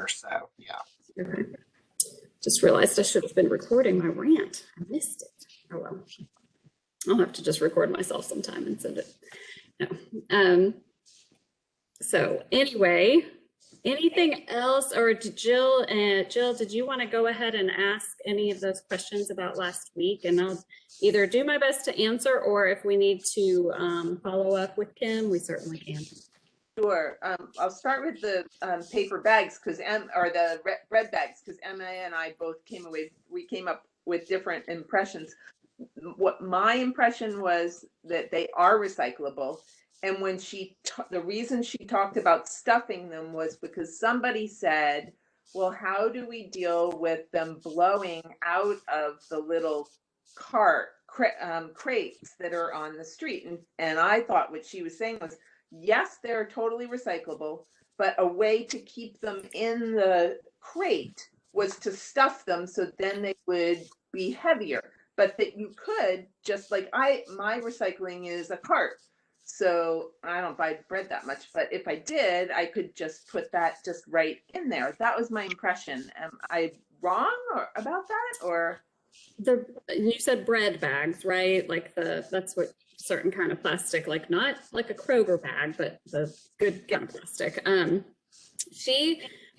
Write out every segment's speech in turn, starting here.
So, yeah. Okay. Just realized I should have been recording my rant. I missed it. Oh well. I'll have to just record myself sometime and send it. No. So anyway, anything else, or Jill, did you want to go ahead and ask any of those questions about last week? And I'll either do my best to answer, or if we need to follow up with Kim, we certainly can. Sure. I'll start with the paper bags or the bread bags, because Emma and I both came up with different impressions. What my impression was that they are recyclable. And when the reason she talked about stuffing them was because somebody said, well, how do we deal with them blowing out of the little crates that are on the street? And I thought what she was saying was, yes, they're totally recyclable, but a way to keep them in the crate was to stuff them so then they would be heavier. But that you could just my recycling is a cart. So I don't buy bread that much, but if I did, I could just put that just right in there. That was my impression. Am I wrong about that, or? You said bread bags, right? Like that's what certain kind of plastic, like not like a Kroger bag, but the good kind of plastic.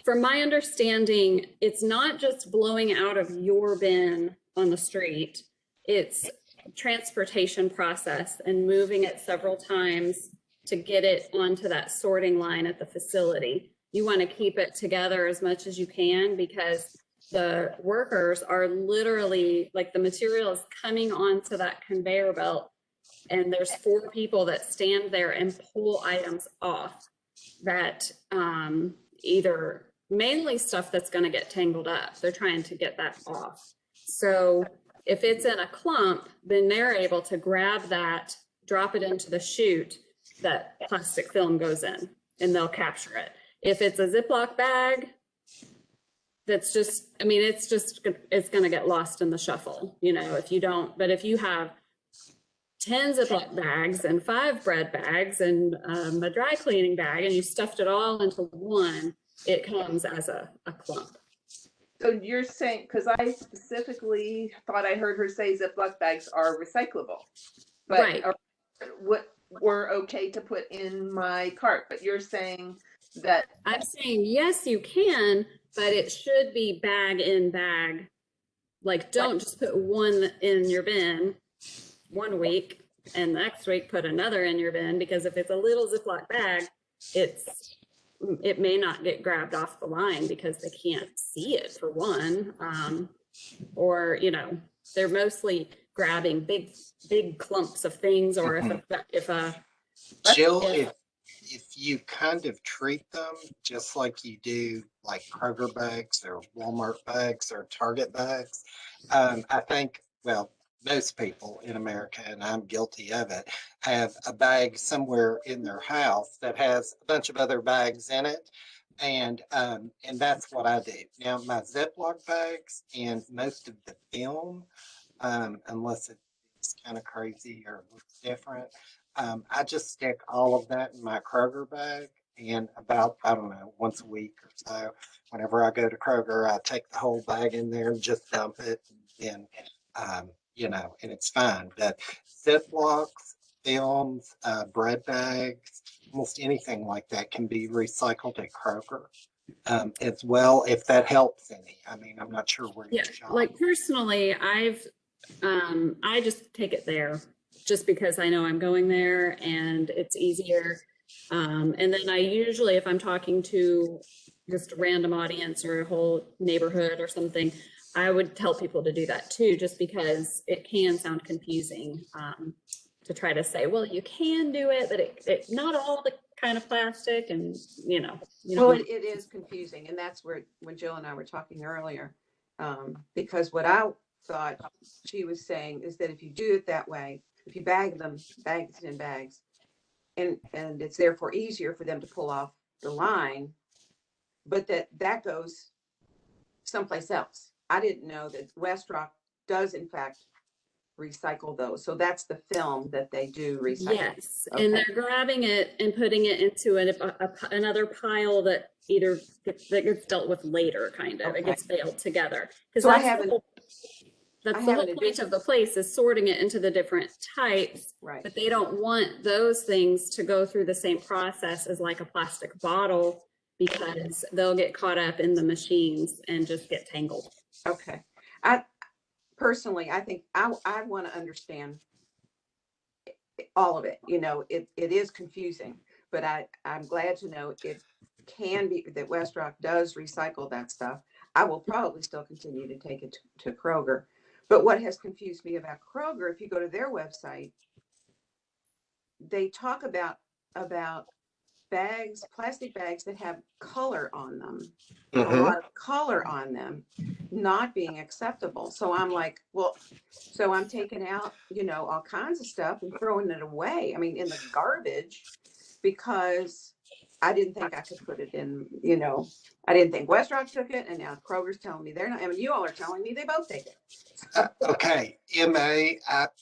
From my understanding, it's not just blowing out of your bin on the street. It's transportation process and moving it several times to get it onto that sorting line at the facility. You want to keep it together as much as you can, because the workers are literally, like, the material is coming onto that conveyor belt, and there's 4 people that stand there and pull items off that either mainly stuff that's going to get tangled up. They're trying to get that off. So if it's in a clump, then they're able to grab that, drop it into the chute that plastic film goes in, and they'll capture it. If it's a Ziploc bag, that's just, I mean, it's going to get lost in the shuffle, if you don't. But if you have 10 Ziploc bags and 5 bread bags and a dry cleaning bag, and you stuffed it all into one, it comes as a clump. So you're saying, because I specifically thought I heard her say Ziploc bags are recyclable, but right. What were okay to put in my cart, but you're saying that. I'm saying, yes, you can, but it should be bag in bag. Like, don't just put one in your bin one week and next week put another in your bin, because if it's a little Ziploc bag, it may not get grabbed off the line because they can't see it, for one. Or, they're mostly grabbing big clumps of things, or Jill, if you kind of treat them just like you do like Kroger bags or Walmart bags or Target bags, I think, well, most people in America, and I'm guilty of it, have a bag somewhere in their house that has a bunch of other bags in it. And that's what I do. Now, my Ziploc bags and most of the film, unless it's kind of crazy or looks different, I just stick all of that in my Kroger bag. And about, I don't know, once a week or so, whenever I go to Kroger, I take the whole bag in there and just dump it. And and it's fine. But Ziplocs, films, bread bags, almost anything like that can be recycled at Kroger as well, if that helps any. I mean, I'm not sure where you shop. Like, personally, I just take it there just because I know I'm going there and it's easier. And then I usually, if I'm talking to just a random audience or a whole neighborhood or something, I would tell people to do that too, just because it can sound confusing to try to say, well, you can do it, but it not all the kind of plastic, and Well, it is confusing, and that's where, when Jill and I were talking earlier, because what I thought she was saying is that if you do it that way, if you bag them, bags in bags, and it's therefore easier for them to pull off the line, but that goes someplace else. I didn't know that West Rock does in fact recycle those. So that's the film that they do recycle. Yes, Okay. and they're grabbing it and putting it into another pile that that gets dealt with later, kind of. It Okay. gets baled together. Because So I that's the haven't, whole, I that's the whole haven't point of the place, is sorting it into the different types. right. But they don't want those things to go through the same process as like a plastic bottle, because they'll get caught up in the machines and just get tangled. Okay. I personally, I think I want to understand all of it. You know, it is confusing, but I'm glad to know it can be that West Rock does recycle that stuff. I will probably still continue to take it to Kroger. But what has confused me about Kroger, if you go to their website, they talk about bags, plastic bags that have color on them, a lot of color on them, not being acceptable. So I'm like, well, so I'm taking out, you know, all kinds of stuff and throwing it away. I mean, in the garbage, because I didn't think I could put it in, you know, I didn't think West Rock took it. And now Kroger's telling me they're not, I mean, you all are telling me they both take it. Okay, MA,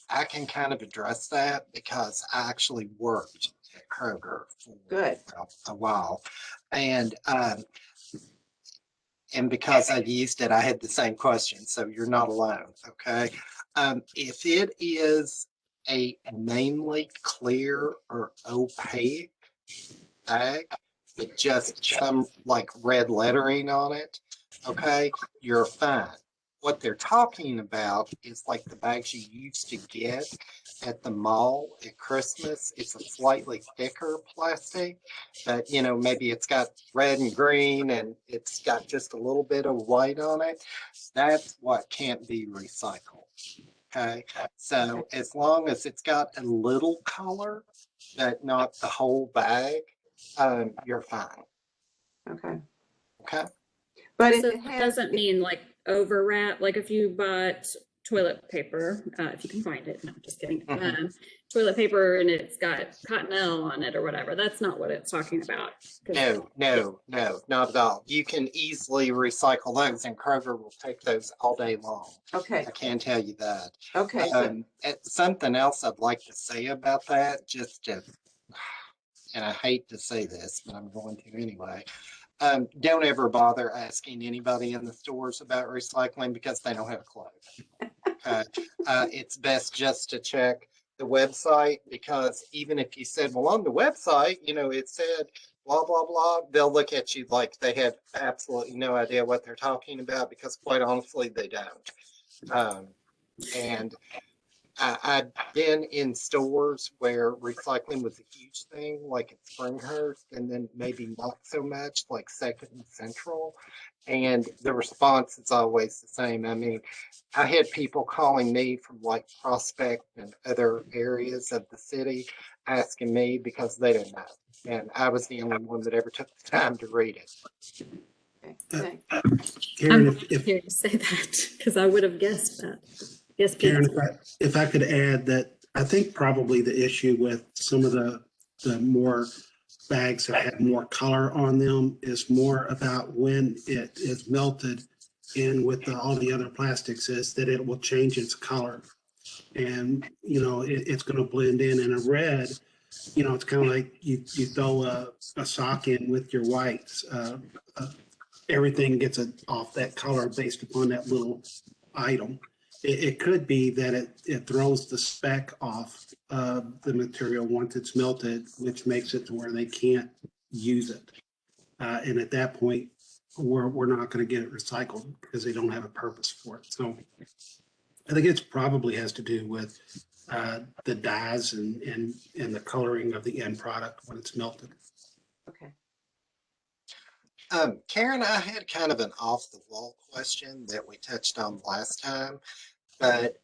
I can kind of address that because I actually worked at Kroger for Good. a while. And because I used it, I had the same question. So you're not alone. Okay. If it is a mainly clear or opaque bag with just some like red lettering on it, okay, you're fine. What they're talking about is like the bags you used to get at the mall at Christmas. It's a slightly thicker plastic, but you know, maybe it's got red and green and it's got just a little bit of white on it. That's what can't be recycled. Okay. So as long as it's got a little color, but not the whole bag, you're fine. Okay. Okay. But if So it that has, doesn't mean like overwrap, like if you bought toilet paper, if you can find it, no, just kidding. Mhm. Toilet paper and it's got cottonelle on it or whatever, that's not what it's talking about. No, not at all. You can easily recycle those, and Kroger will take those all day long. okay. I can tell you that. Okay. So, Something else I'd like to say about that, and I hate to say this, but I'm going to anyway. Don't ever bother asking anybody in the stores about recycling because they don't have a clue. It's best just to check the website, because even if you said, well, on the website, you know, it said blah, blah, blah, they'll look at you like they have absolutely no idea what they're talking about, because quite honestly, they don't. And I've been in stores where recycling was a huge thing, like at Springhurst, and then maybe not so much, like Second and Central. And the response is always the same. I mean, I had people calling me from like Prospect and other areas of the city asking me because they didn't know. And I was the only one that ever took the time to read it. okay. I'm Karen, glad to hear you say that, because I would have guessed that. Yes, Pete. Karen, if I could add that, I think probably the issue with some of the more bags that have more color on them is more about when it is melted in with all the other plastics, is that it will change its color. And, you know, it's going to blend in. And a red, you know, it's kind of like you throw a sock in with your whites. Everything gets off that color based upon that little item. It could be that it throws the speck off the material once it's melted, which makes it to where they can't use it. And at that point, we're not going to get it recycled because they don't have a purpose for it. So I think it probably has to do with the dyes and the coloring of the end product when it's melted. Okay. Karen, I had kind of an off the wall question that we touched on last time, but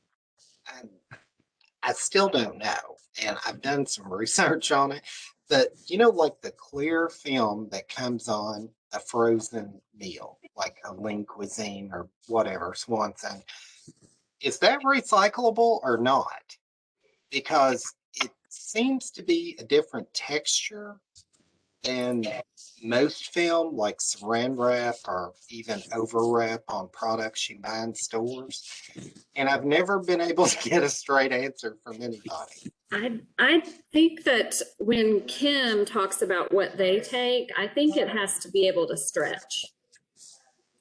I still don't know. And I've done some research on it. But you know, like the clear film that comes on a frozen meal, like a lean cuisine or whatever, Swanson, is that recyclable or not? Because it seems to be a different texture than most film, like saran wrap or even overwrap on products you buy in stores. And I've never been able to get a straight answer from anybody. I think that when Kim talks about what they take, I think it has to be able to stretch.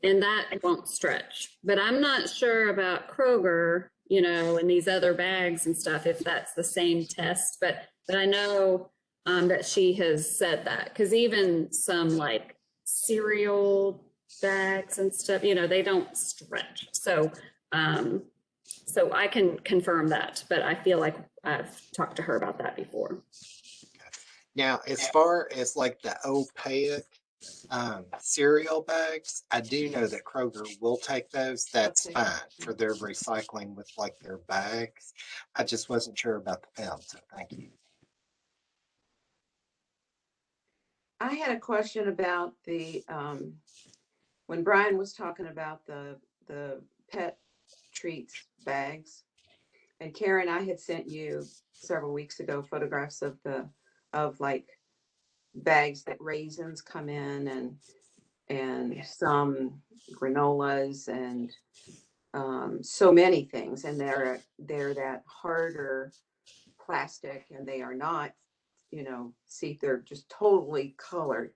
And that won't stretch. But I'm not sure about Kroger, you know, and these other bags and stuff, if that's the same test. But I know that she has said that, because even some like cereal bags and stuff, you know, they don't stretch. So so I can confirm that, but I feel like I've talked to her about that before. Now, as far as like the opaque cereal bags, I do know that Kroger will take those. That's Okay. fine for their recycling with like their bags. I just wasn't sure about the film, so thank you. I had a question about the, when Brian was talking about the pet treats bags. And Karen, I had sent you several weeks ago photographs of like bags that raisins come in, and some granolas, and so many things. And they're that harder plastic, and they are not, you know, see, they're just totally colored.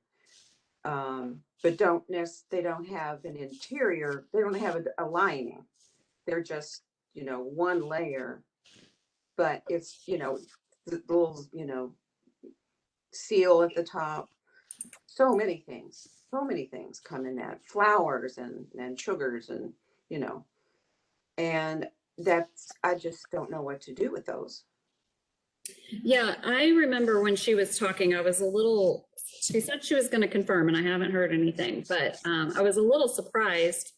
But they don't have an interior, they don't have a lining. They're just, you know, one layer, but it's, you know, the little, you know, seal at the top. So many things come in that, flours and sugars, and, you know, and that's, I just don't know what to do with those. Yeah, I remember when she was talking, I was a little, she said she was going to confirm, and I haven't heard anything, but I was a little surprised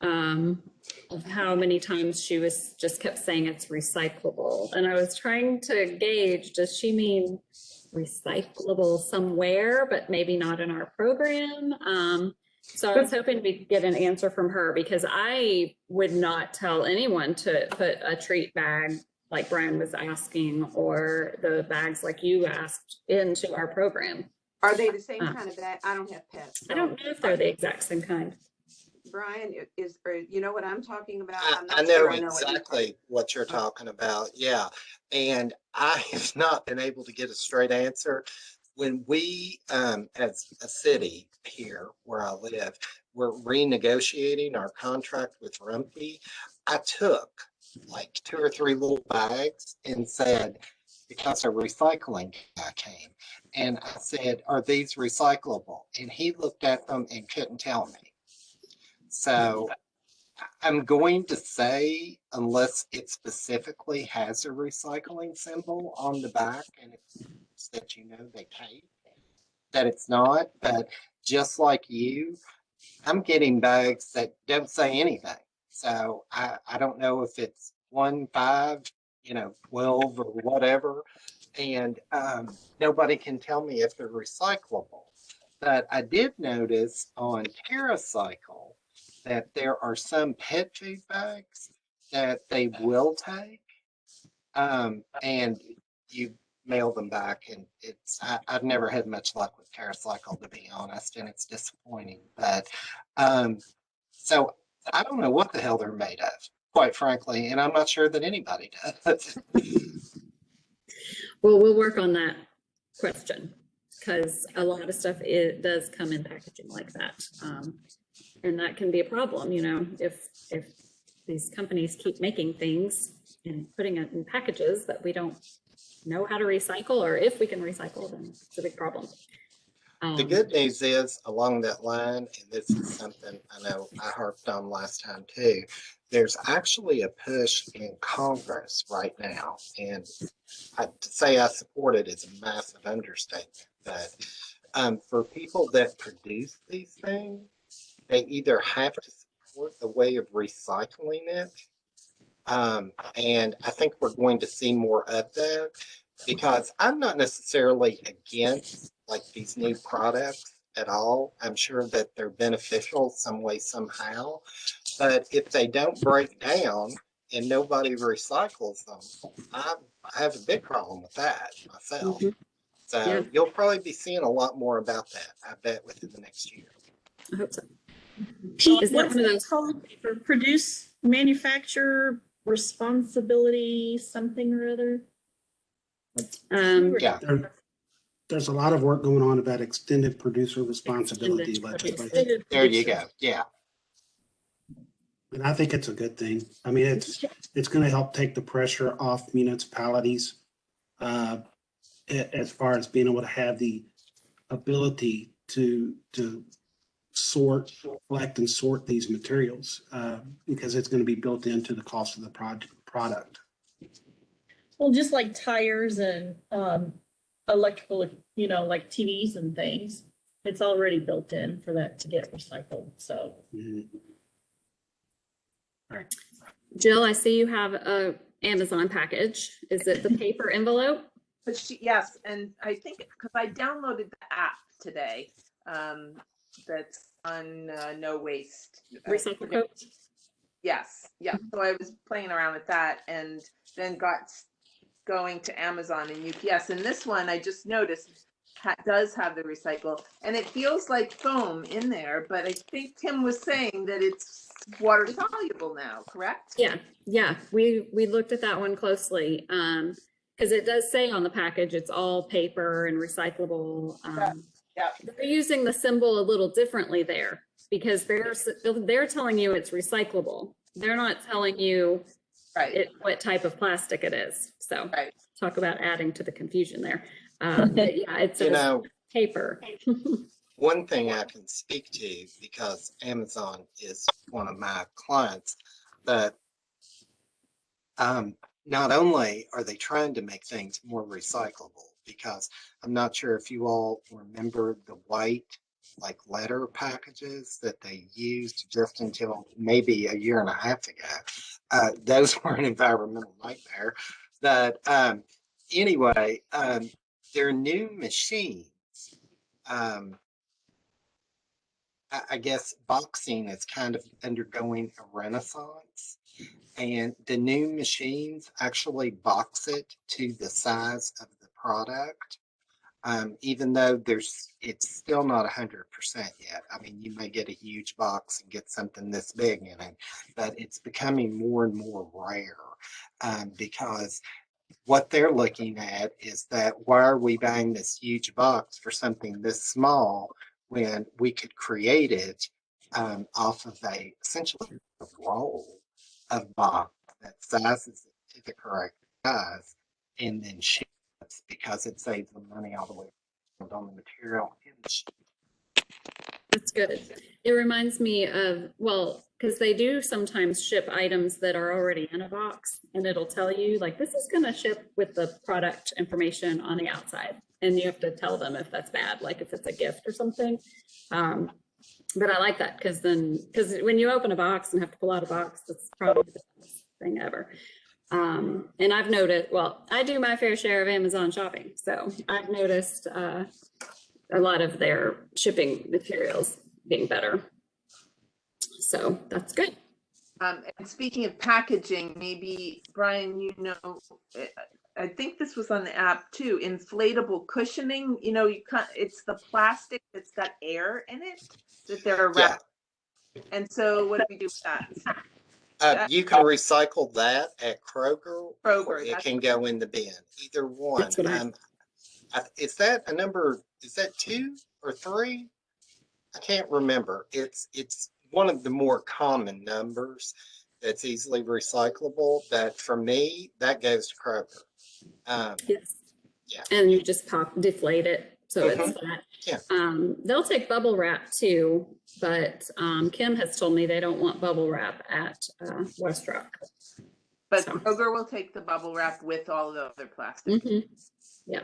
of how many times she was just kept saying it's recyclable. And I was trying to gauge, does she mean recyclable somewhere, but maybe not in our program? So I was hoping to get an answer from her, because I would not tell anyone to put a treat bag like Brian was asking, or the bags like you asked, into our program. Are they the same kind of bag? I don't have pets. I don't know if they're the exact same kind. Brian, or you know what I'm talking about? I'm I not know sure exactly what you're talking about. Yeah. And I have not been able to get a straight answer. When we, as a city here where I live, we're renegotiating our contract with Rumpke, I took like 2 or 3 little bags and said, because a recycling guy came, and I said, "Are these recyclable?" And he looked at them and couldn't tell me. So I'm going to say, unless it specifically has a recycling symbol on the back and it's that, you know, they take, that it's not. But just like you, I'm getting bags that don't say anything. So I don't know if it's 1, 5, you know, 12 or whatever. And nobody can tell me if they're recyclable. But I did notice on TerraCycle that there are some pet food bags that they will take, and you mail them back, and I've never had much luck with TerraCycle, to be honest, and it's disappointing. But so I don't know what the hell they're made of, quite frankly, and I'm not sure that anybody does. Well, we'll work on that question, because a lot of stuff, it does come in packaging like that. And that can be a problem, you know, if these companies keep making things and putting it in packages that we don't know how to recycle, or if we can recycle, then it's a big problem. The good news is, along that line, and this is something I know I harped on last time too, there's actually a push in Congress right now, and to say I support it is a massive understatement, but for people that produce these things, they either have to support the way of recycling it, and I think we're going to see more of that, because I'm not necessarily against like these new products at all. I'm sure that they're beneficial some way, somehow, but if they don't break down and nobody recycles them, I have a big problem with that myself. Mhm. So Yeah. you'll probably be seeing a lot more about that, I bet, within the next year. I hope so. Pete, Is that what's one of that those- called? For produce manufacturer responsibility something or other? Yeah. There's a lot of work going on about extended producer responsibility Extended legislation. There you go. Yeah. And I think it's a good thing. I mean, it's going to help take the pressure off municipalities as far as being able to have the ability to collect and sort these materials because it's going to be built into the cost of the product. Well, just like tires and electrical, like TVs and things, it's already built in for that to get recycled. So Mhm. Jill, I see you have a Amazon package. Is it the paper envelope? But yes, and I think because I downloaded the app today, that's on No Waste. Recycle coat? Yes, yeah. So I was playing around with that, and then got going to Amazon and UPS. And this one I just noticed does have the recycle, and it feels like foam in there. But I think Tim was saying that it's water soluble now, correct? Yeah. We looked at that one closely because it does say on the package it's all paper and recyclable. Yeah. They're using the symbol a little differently there because they're telling you it's recyclable. They're not telling you Right. what type of plastic it is. So Right. talk about adding to the confusion there. But yeah, it says paper. One thing I can speak to, because Amazon is one of my clients, that not only are they trying to make things more recyclable, because I'm not sure if you all remember the white like letter packages that they used just until maybe a year and a half ago. Those were an environmental nightmare. But anyway, their new machines, I guess boxing is kind of undergoing a renaissance, and the new machines actually box it to the size of the product. Even though it's still not 100% yet. I mean, you may get a huge box and get something this big in it, but it's becoming more and more rare because what they're looking at is that why are we buying this huge box for something this small when we could create it off of essentially a roll of box that sizes it to the correct size and then ships because it saves them money all the way on the material and the ship. That's good. It reminds me of, well, because they do sometimes ship items that are already in a box and it'll tell you like, this is going to ship with the product information on the outside. And you have to tell them if that's bad, like if it's a gift or something. But I like that because when you open a box and have to pull out a box, that's probably the best thing ever. And I've noticed, well, I do my fair share of Amazon shopping. So I've noticed a lot of their shipping materials being better. So that's good. And speaking of packaging, maybe Brian, I think this was on the app too. Inflatable cushioning. It's the plastic that's got air in it that they're wrapped. Yeah. And so, what do we do with that? You can recycle that at Kroger. Or it can go in the bin. Either one. Is that a number? Is that 2 or 3? I can't remember. It's one of the more common numbers that's easily recyclable. But for me, that goes to Kroger. Yes. Yeah. And you just deflate it so it's flat. Yeah. They'll take bubble wrap too, but Kim has told me they don't want bubble wrap at West Rock. But so. Kroger will take the bubble wrap with all the other plastic. Yeah.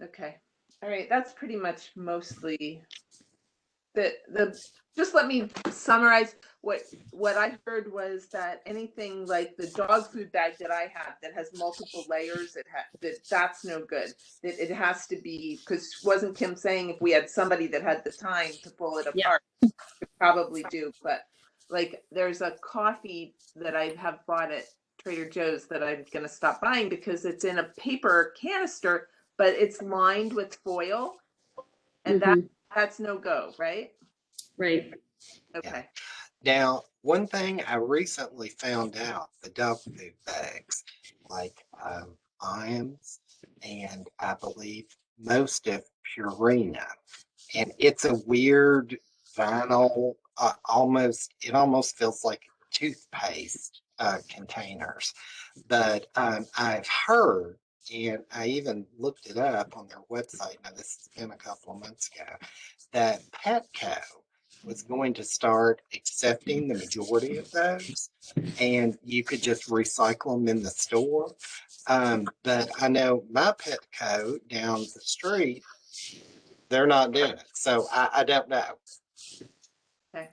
Okay. All right. That's pretty much mostly just let me summarize what I heard was that anything like the dog food bag that I have that has multiple layers, that's no good. That it has to be, because wasn't Kim saying if we had somebody that had the time to pull it apart, we could probably do. But like there's a coffee that I have bought at Trader Joe's that I'm going to stop buying because it's in a paper canister, but it's lined with foil, and that's no go, right? Right. Okay. Now, one thing I recently found out, the dog food bags, like Iams and I believe most of Purina, and it's a weird vinyl, it almost feels like toothpaste containers. But I've heard, and I even looked it up on their website, now this has been a couple of months ago, that Petco was going to start accepting the majority of those, and you could just recycle them in the store. But I know my Petco down the street, they're not doing it. So I don't know. Okay.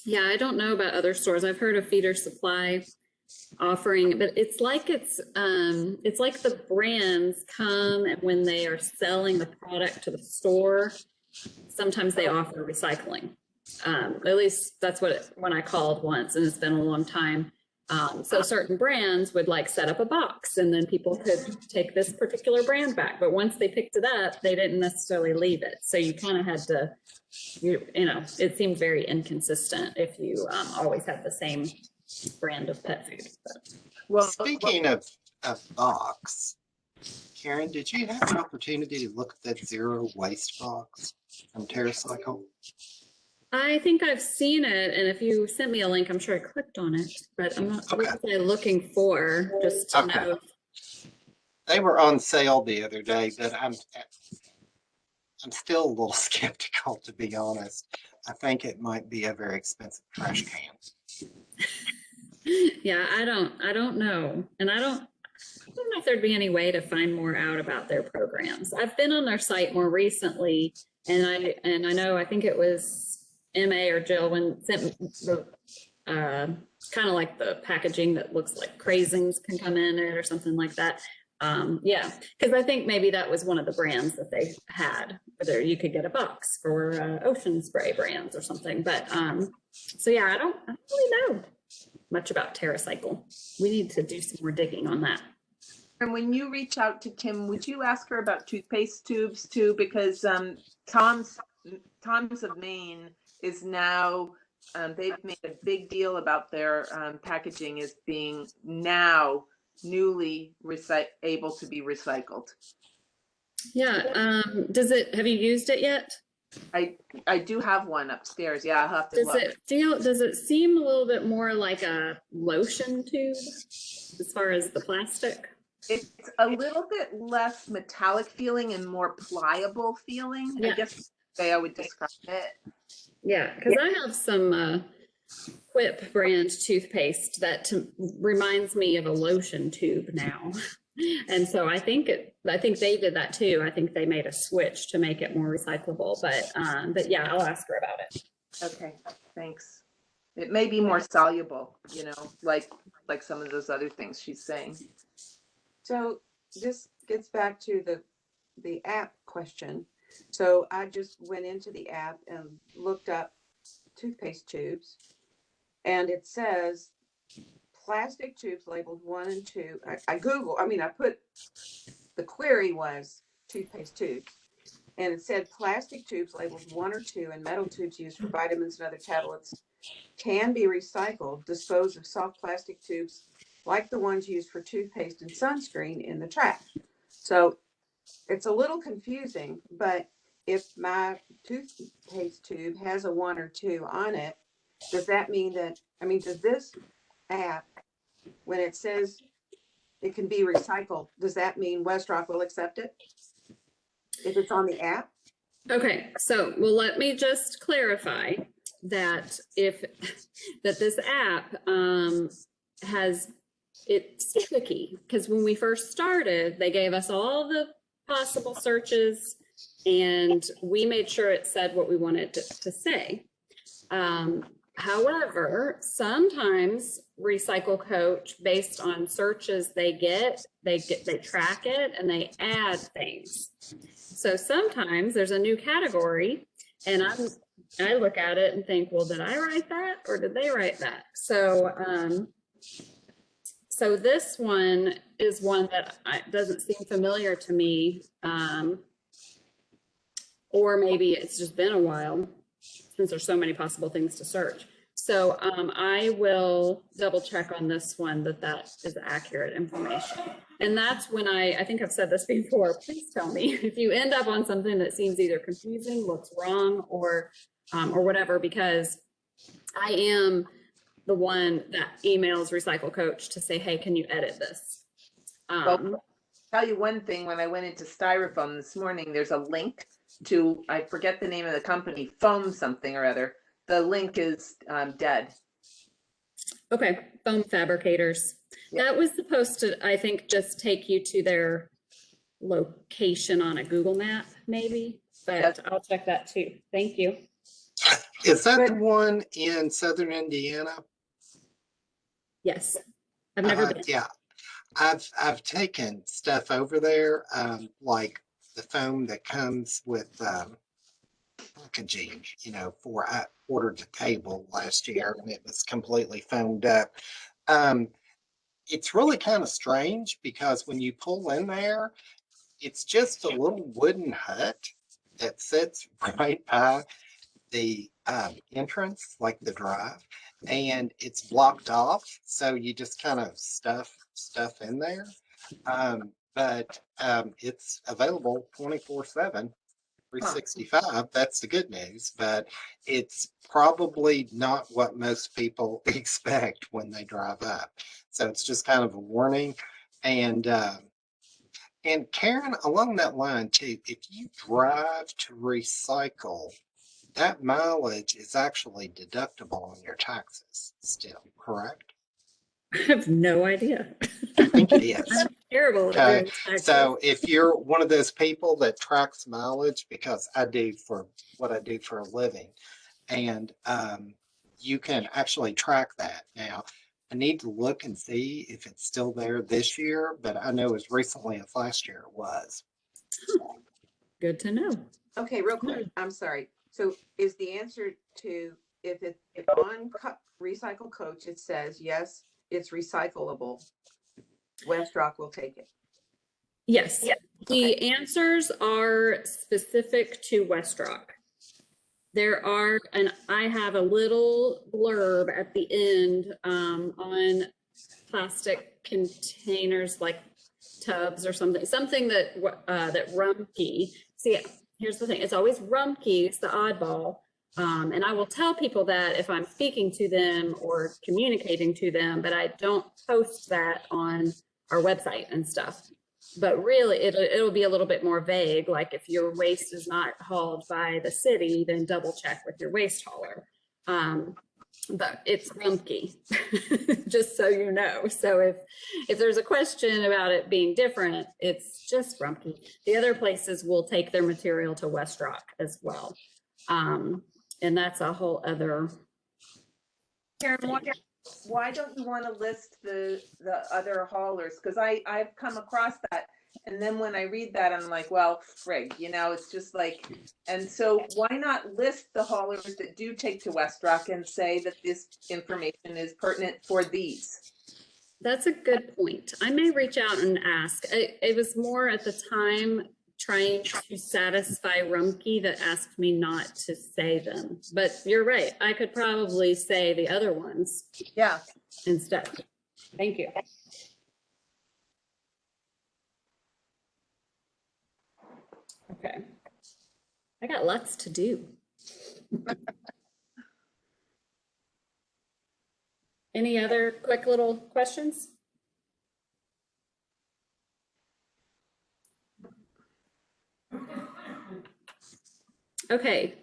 Yeah, I don't know about other stores. I've heard of Feeder Supply offering, but it's like the brands come and when they are selling the product to the store, sometimes they offer recycling. At least that's when I called once, and it's been a long time. So certain brands would like set up a box and then people could take this particular brand back. But once they picked it up, they didn't necessarily leave it. So you kind of had to, you know, it seemed very inconsistent if you always had the same brand of pet food. But. Well, speaking of box, Karen, did you have an opportunity to look at that zero waste box from TerraCycle? I think I've seen it, and if you sent me a link, I'm sure I clicked on it, but I'm not really looking for just to know. They were on sale the other day, but I'm still a little skeptical, to be honest. I think it might be a very expensive trash can. Yeah, I don't know, and I don't know if there'd be any way to find more out about their programs. I've been on their site more recently, and I know I think it was MA or Jill when sent the kind of like the packaging that looks like craisins can come in it or something like that. Yeah, because I think maybe that was one of the brands that they had, whether you could get a box for Ocean Spray brands or something. But so yeah, I don't really know much about TerraCycle. We need to do some more digging on that. And when you reach out to Kim, would you ask her about toothpaste tubes too? Because Tom's of Maine is now, they've made a big deal about their packaging as being now newly able to be recycled. Yeah. Have you used it yet? I do have one upstairs. Yeah, I'll have to look. Does it seem a little bit more like a lotion tube as far as the plastic? It's a little bit less metallic feeling and more pliable feeling. Yeah. I guess the way I would describe it. Yeah, because I have some Quip brand toothpaste that reminds me of a lotion tube now. And so I think they did that too. I think they made a switch to make it more recyclable, but yeah, I'll ask her about it. Okay, thanks. It may be more soluble, you know, like some of those other things she's saying. So this gets back to the app question. So I just went into the app and looked up toothpaste tubes, and it says plastic tubes labeled 1 and 2. I put, the query was toothpaste tubes, and it said plastic tubes labeled 1 or 2 and metal tubes used for vitamins and other tablets can be recycled. Dispose of soft plastic tubes like the ones used for toothpaste and sunscreen in the trash. So it's a little confusing, but if my toothpaste tube has a 1 or 2 on it, does that mean that, does this app, when it says it can be recycled, does that mean Westrock will accept it if it's on the app? Okay, so well, let me just clarify that this app it's tricky, because when we first started, they gave us all the possible searches and we made sure it said what we wanted to say. However, sometimes Recycle Coach, based on searches they track it and they add things. So sometimes there's a new category and I look at it and think, well, did I write that or did they write that? So So this one is one that doesn't seem familiar to me. Or maybe it's just been a while since there's so many possible things to search. So I will double check on this one that is accurate information. And that's when I think I've said this before, please tell me if you end up on something that seems either confusing, looks wrong, or whatever, because I am the one that emails Recycle Coach to say, hey, can you edit this? Well, tell you one thing, when I went into Styrofoam this morning, there's a link to, I forget the name of the company, foam something or other. The link is dead. Okay, foam fabricators. Yeah. That was supposed to, I think, just take you to their location on a Google map, maybe, but Yes. I'll check that too. Thank you. Is that But- the one in southern Indiana? Yes, I've never been. Yeah, I've taken stuff over there, like the foam that comes with packaging, for I ordered a table last year and it was completely foamed up. Um, it's really kind of strange because when you pull in there, it's just a little wooden hut that sits right by the entrance, like the drive, and it's blocked off. So you just kind of stuff in there. But it's available 24/7. 365. That's the good news, but it's probably not what most people expect when they drive up. So it's just kind of a warning. And Karen, along that line too, if you drive to recycle, that mileage is actually deductible on your taxes still, correct? I have no idea. I think it is. I'm terrible at Okay, doing taxes. so if you're one of those people that tracks mileage, because I do for what I do for a living, and you can actually track that. Now, I need to look and see if it's still there this year, but I know as recently as last year it was. Good to know. Okay, real quick, I'm sorry. So is the answer to, if on Recycle Coach, it says, yes, it's recyclable, West Rock will take it? Yes, the Okay. answers are specific to West Rock. There are, and I have a little blurb at the end on plastic containers, like tubs or something that Rumpke. See, here's the thing: it's always Rumpke. It's the oddball, and I will tell people that if I'm speaking to them or communicating to them, but I don't post that on our website and stuff. But really, it'll be a little bit more vague. Like if your waste is not hauled by the city, then double check with your waste hauler. But it's Rumpke, just so you know. So if there's a question about it being different, it's just Rumpke. The other places will take their material to West Rock as well. And that's a whole other. Karen, why don't you want to list the other haulers? Because I've come across that, and then when I read that, I'm like, well, frig, it's just like, and so why not list the haulers that do take to West Rock and say that this information is pertinent for these? That's a good point. I may reach out and ask. It was more at the time trying to satisfy Rumpke that asked me not to say them. But you're right. I could probably say the other ones. Yeah. Instead. Thank you. Okay. I got lots to do. Any other quick little questions? Okay,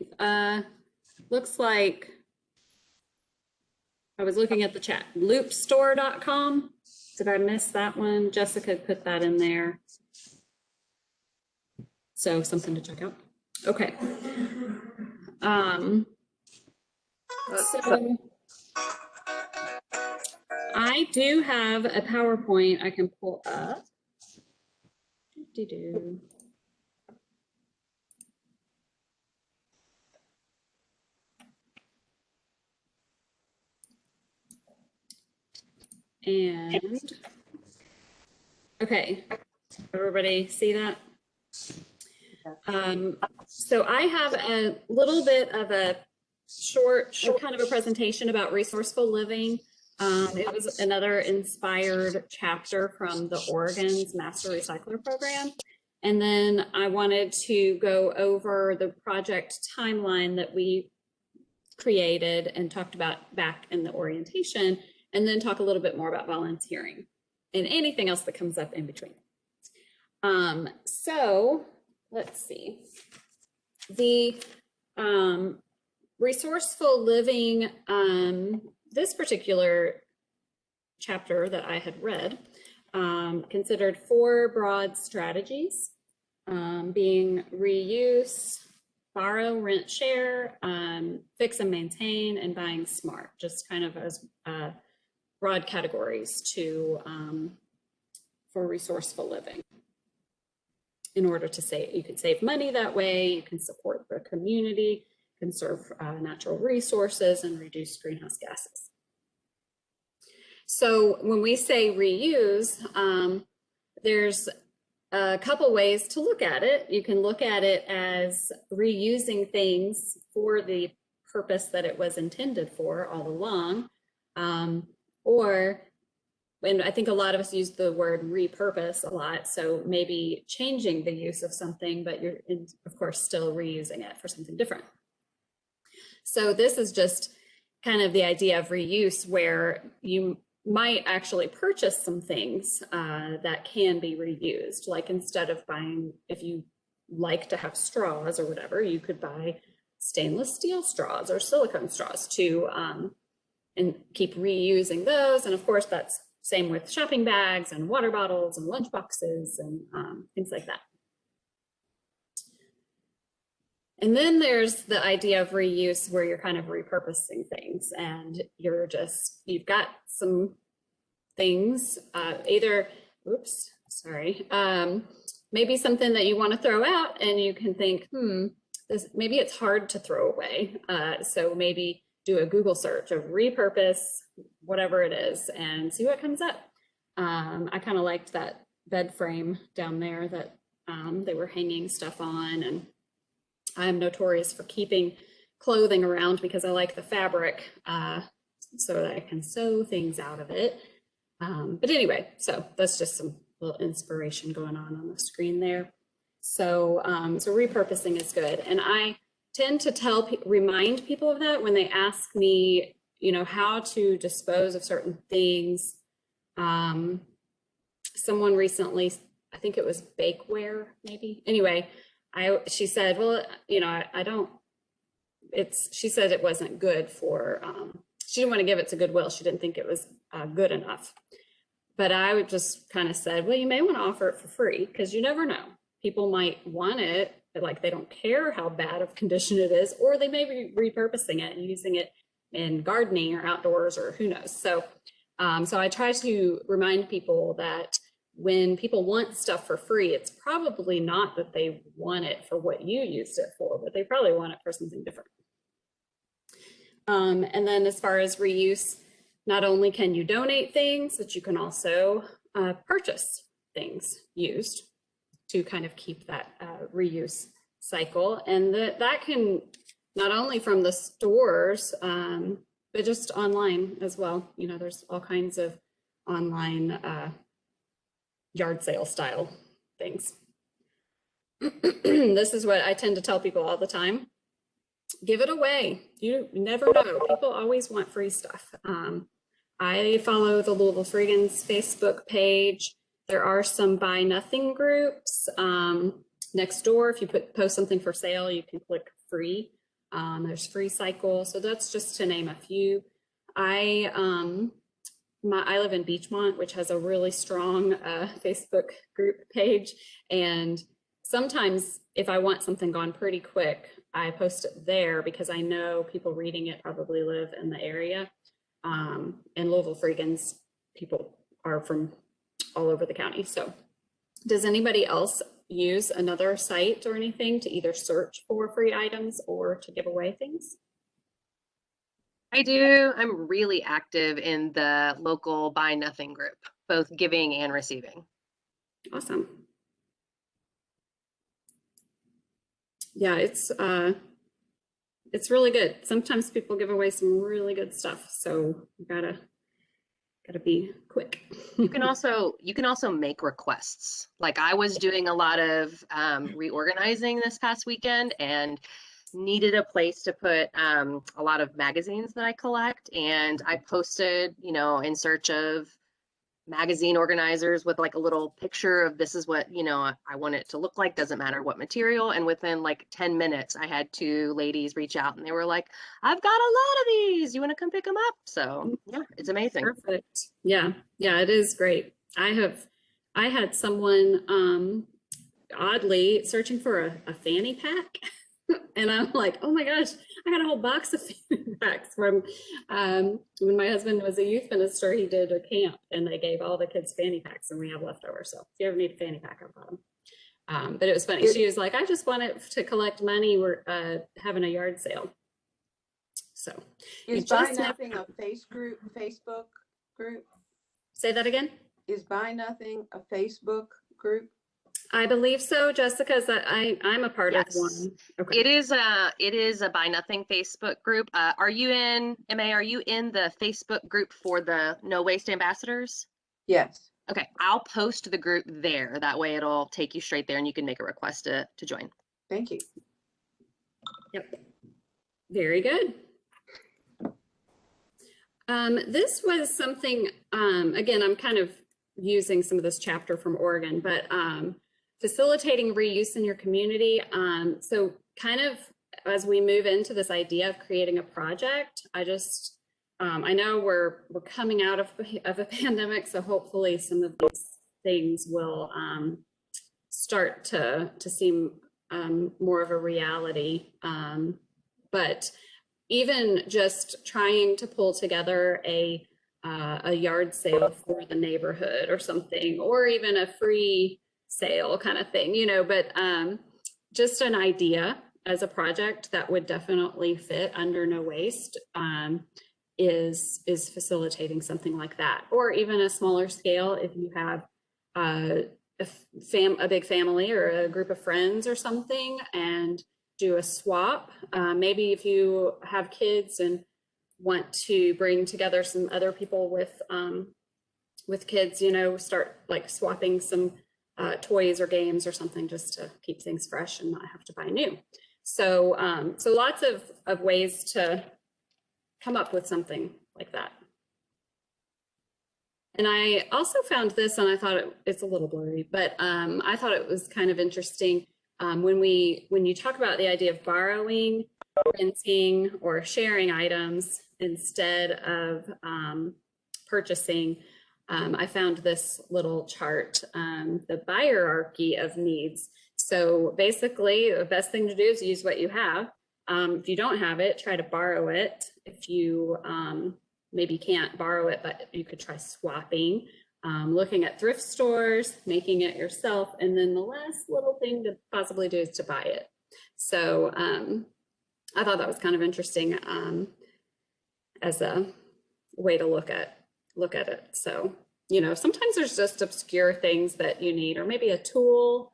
looks like I was looking at the chat. Loopstore.com. Did I miss that one? Jessica put that in there. So something to check out. Okay. So I do have a PowerPoint I can pull up. And Okay, everybody see that? So I have a little bit of a short kind of a presentation about resourceful living. It was another inspired chapter from the Oregon's Master Recycler Program. And then I wanted to go over the project timeline that we created and talked about back in the orientation, and then talk a little bit more about volunteering and anything else that comes up in between. So let's see. The resourceful living, this particular chapter that I had read considered 4 broad strategies, being reuse, borrow, rent, share, fix and maintain, and buying smart, just kind of as broad categories to for resourceful living. In order to say, you can save money that way, you can support the community, conserve natural resources, and reduce greenhouse gases. So when we say reuse, there's a couple ways to look at it. You can look at it as reusing things for the purpose that it was intended for all along, or, and I think a lot of us use the word repurpose a lot, so maybe changing the use of something, but you're, of course, still reusing it for something different. So this is just kind of the idea of reuse, where you might actually purchase some things that can be reused. Like, instead of buying, if you like to have straws or whatever, you could buy stainless steel straws or silicone straws to and keep reusing those. And of course, that's same with shopping bags and water bottles and lunch boxes and things like that. And then there's the idea of reuse, where you're kind of repurposing things, and you're just, you've got some things, either, oops, sorry, maybe something that you want to throw out, and you can think, this, maybe it's hard to throw away. So maybe do a Google search of repurpose, whatever it is, and see what comes up. I kind of liked that bed frame down there that they were hanging stuff on, and I'm notorious for keeping clothing around because I like the fabric so that I can sew things out of it. But anyway, so that's just some little inspiration going on the screen there. So, so repurposing is good. And I tend to remind people of that when they ask me, you know, how to dispose of certain things. Someone recently, I think it was bakeware, maybe. Anyway, she said, well, you know, she said it wasn't good for, she didn't want to give it to Goodwill. She didn't think it was good enough. But I would just kind of said, well, you may want to offer it for free, because you never know. People might want it, but like they don't care how bad of condition it is, or they may be repurposing it and using it in gardening or outdoors, or who knows. So, so I try to remind people that when people want stuff for free, it's probably not that they want it for what you used it for, but they probably want it for something different. And then as far as reuse, not only can you donate things, but you can also purchase things used to kind of keep that reuse cycle. And that can not only from the stores, but just online as well. You know, there's all kinds of online yard sale style things. This is what I tend to tell people all the time. Give it away. You never know. People always want free stuff. I follow the Louisville Freegans Facebook page. There are some buy nothing groups next door. If you post something for sale, you can click free. There's Free Cycle. So that's just to name a few. I live in Beachmont, which has a really strong Facebook group page. And sometimes if I want something gone pretty quick, I post it there because I know people reading it probably live in the area. And Louisville Freegans people are from all over the county. So does anybody else use another site or anything to either search for free items or to give away things? I do. I'm really active in the local Buy Nothing group, both giving and receiving. Awesome. Yeah, it's really good. Sometimes people give away some really good stuff, so you gotta be quick. You can also make requests. Like I was doing a lot of reorganizing this past weekend and needed a place to put a lot of magazines that I collect, and I posted, in search of magazine organizers with like a little picture of this is what I want it to look like, doesn't matter what material. And within like 10 minutes I had 2 ladies reach out and they were like, I've got a lot of these, you want to come pick them up? So yeah, it's amazing. Perfect. Yeah, it is great. I had someone oddly searching for a fanny pack. And I'm like, oh my gosh, I got a whole box of fanny packs from when my husband was a youth minister. He did a camp and they gave all the kids fanny packs, and we have leftovers. So if you ever need a fanny pack, I've got them. But it was funny. She was like, I just wanted to collect money. We're having a yard sale. So Is Buy Nothing a Facebook group? Say that again. Is Buy Nothing a Facebook group? I believe so, Jessica. I'm a part of one. Okay. It is a Buy Nothing Facebook group. Are you in the Facebook group for the No Waste Ambassadors? Yes. Okay, I'll post the group there. That way it'll take you straight there and you can make a request to join. Thank you. Yep. Very good. This was something, again, I'm kind of using some of this chapter from Oregon, but facilitating reuse in your community. So kind of as we move into this idea of creating a project, I know we're coming out of a pandemic, so hopefully some of these things will start to seem more of a reality. But even just trying to pull together a yard sale for the neighborhood or something, or even a free sale kind of thing, but just an idea as a project that would definitely fit under No Waste is facilitating something like that. Or even a smaller scale if you have a big family or a group of friends or something, and do a swap. Maybe if you have kids and want to bring together some other people with kids, start like swapping some toys or games or something, just to keep things fresh and not have to buy new. So lots of ways to come up with something like that. And I also found this, and I thought it's a little blurry, but I thought it was kind of interesting. When you talk about the idea of borrowing, renting, or sharing items instead of purchasing, I found this little chart, the hierarchy of needs. So basically, the best thing to do is use what you have. If you don't have it, try to borrow it. If you maybe can't borrow it, but you could try swapping. Looking at thrift stores, making it yourself, and then the last little thing to possibly do is to buy it. So I thought that was kind of interesting as a way to look at it. So sometimes there's just obscure things that you need, or maybe a tool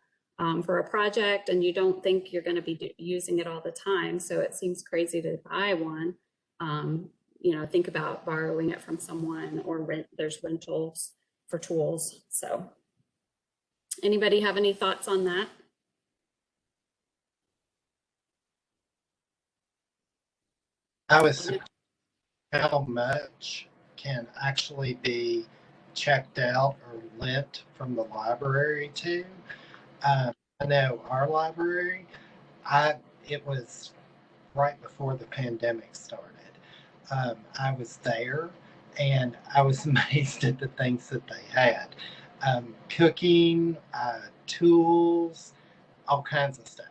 for a project, and you don't think you're going to be using it all the time. So it seems crazy to buy one. Think about borrowing it from someone, or there's rentals for tools. So anybody have any thoughts on that? I was how much can actually be checked out or lent from the library too. I know our library, it was right before the pandemic started. I was there and I was amazed at the things that they had. Cooking, tools, all kinds of stuff.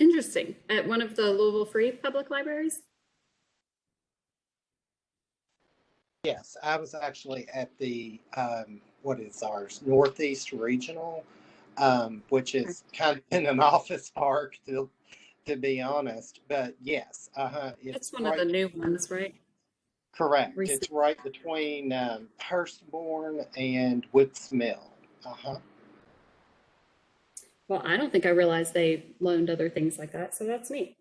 Interesting. At one of the Louisville Free Public Libraries? Yes, I was actually at the, what is ours, Northeast Regional, which is kind of in an office park, to be honest. But yes, It's one of the new ones, right? Correct. It's right between Hurstbourne and Woods Mill. Uh-huh. Well, I don't think I realized they loaned other things like that, so that's neat.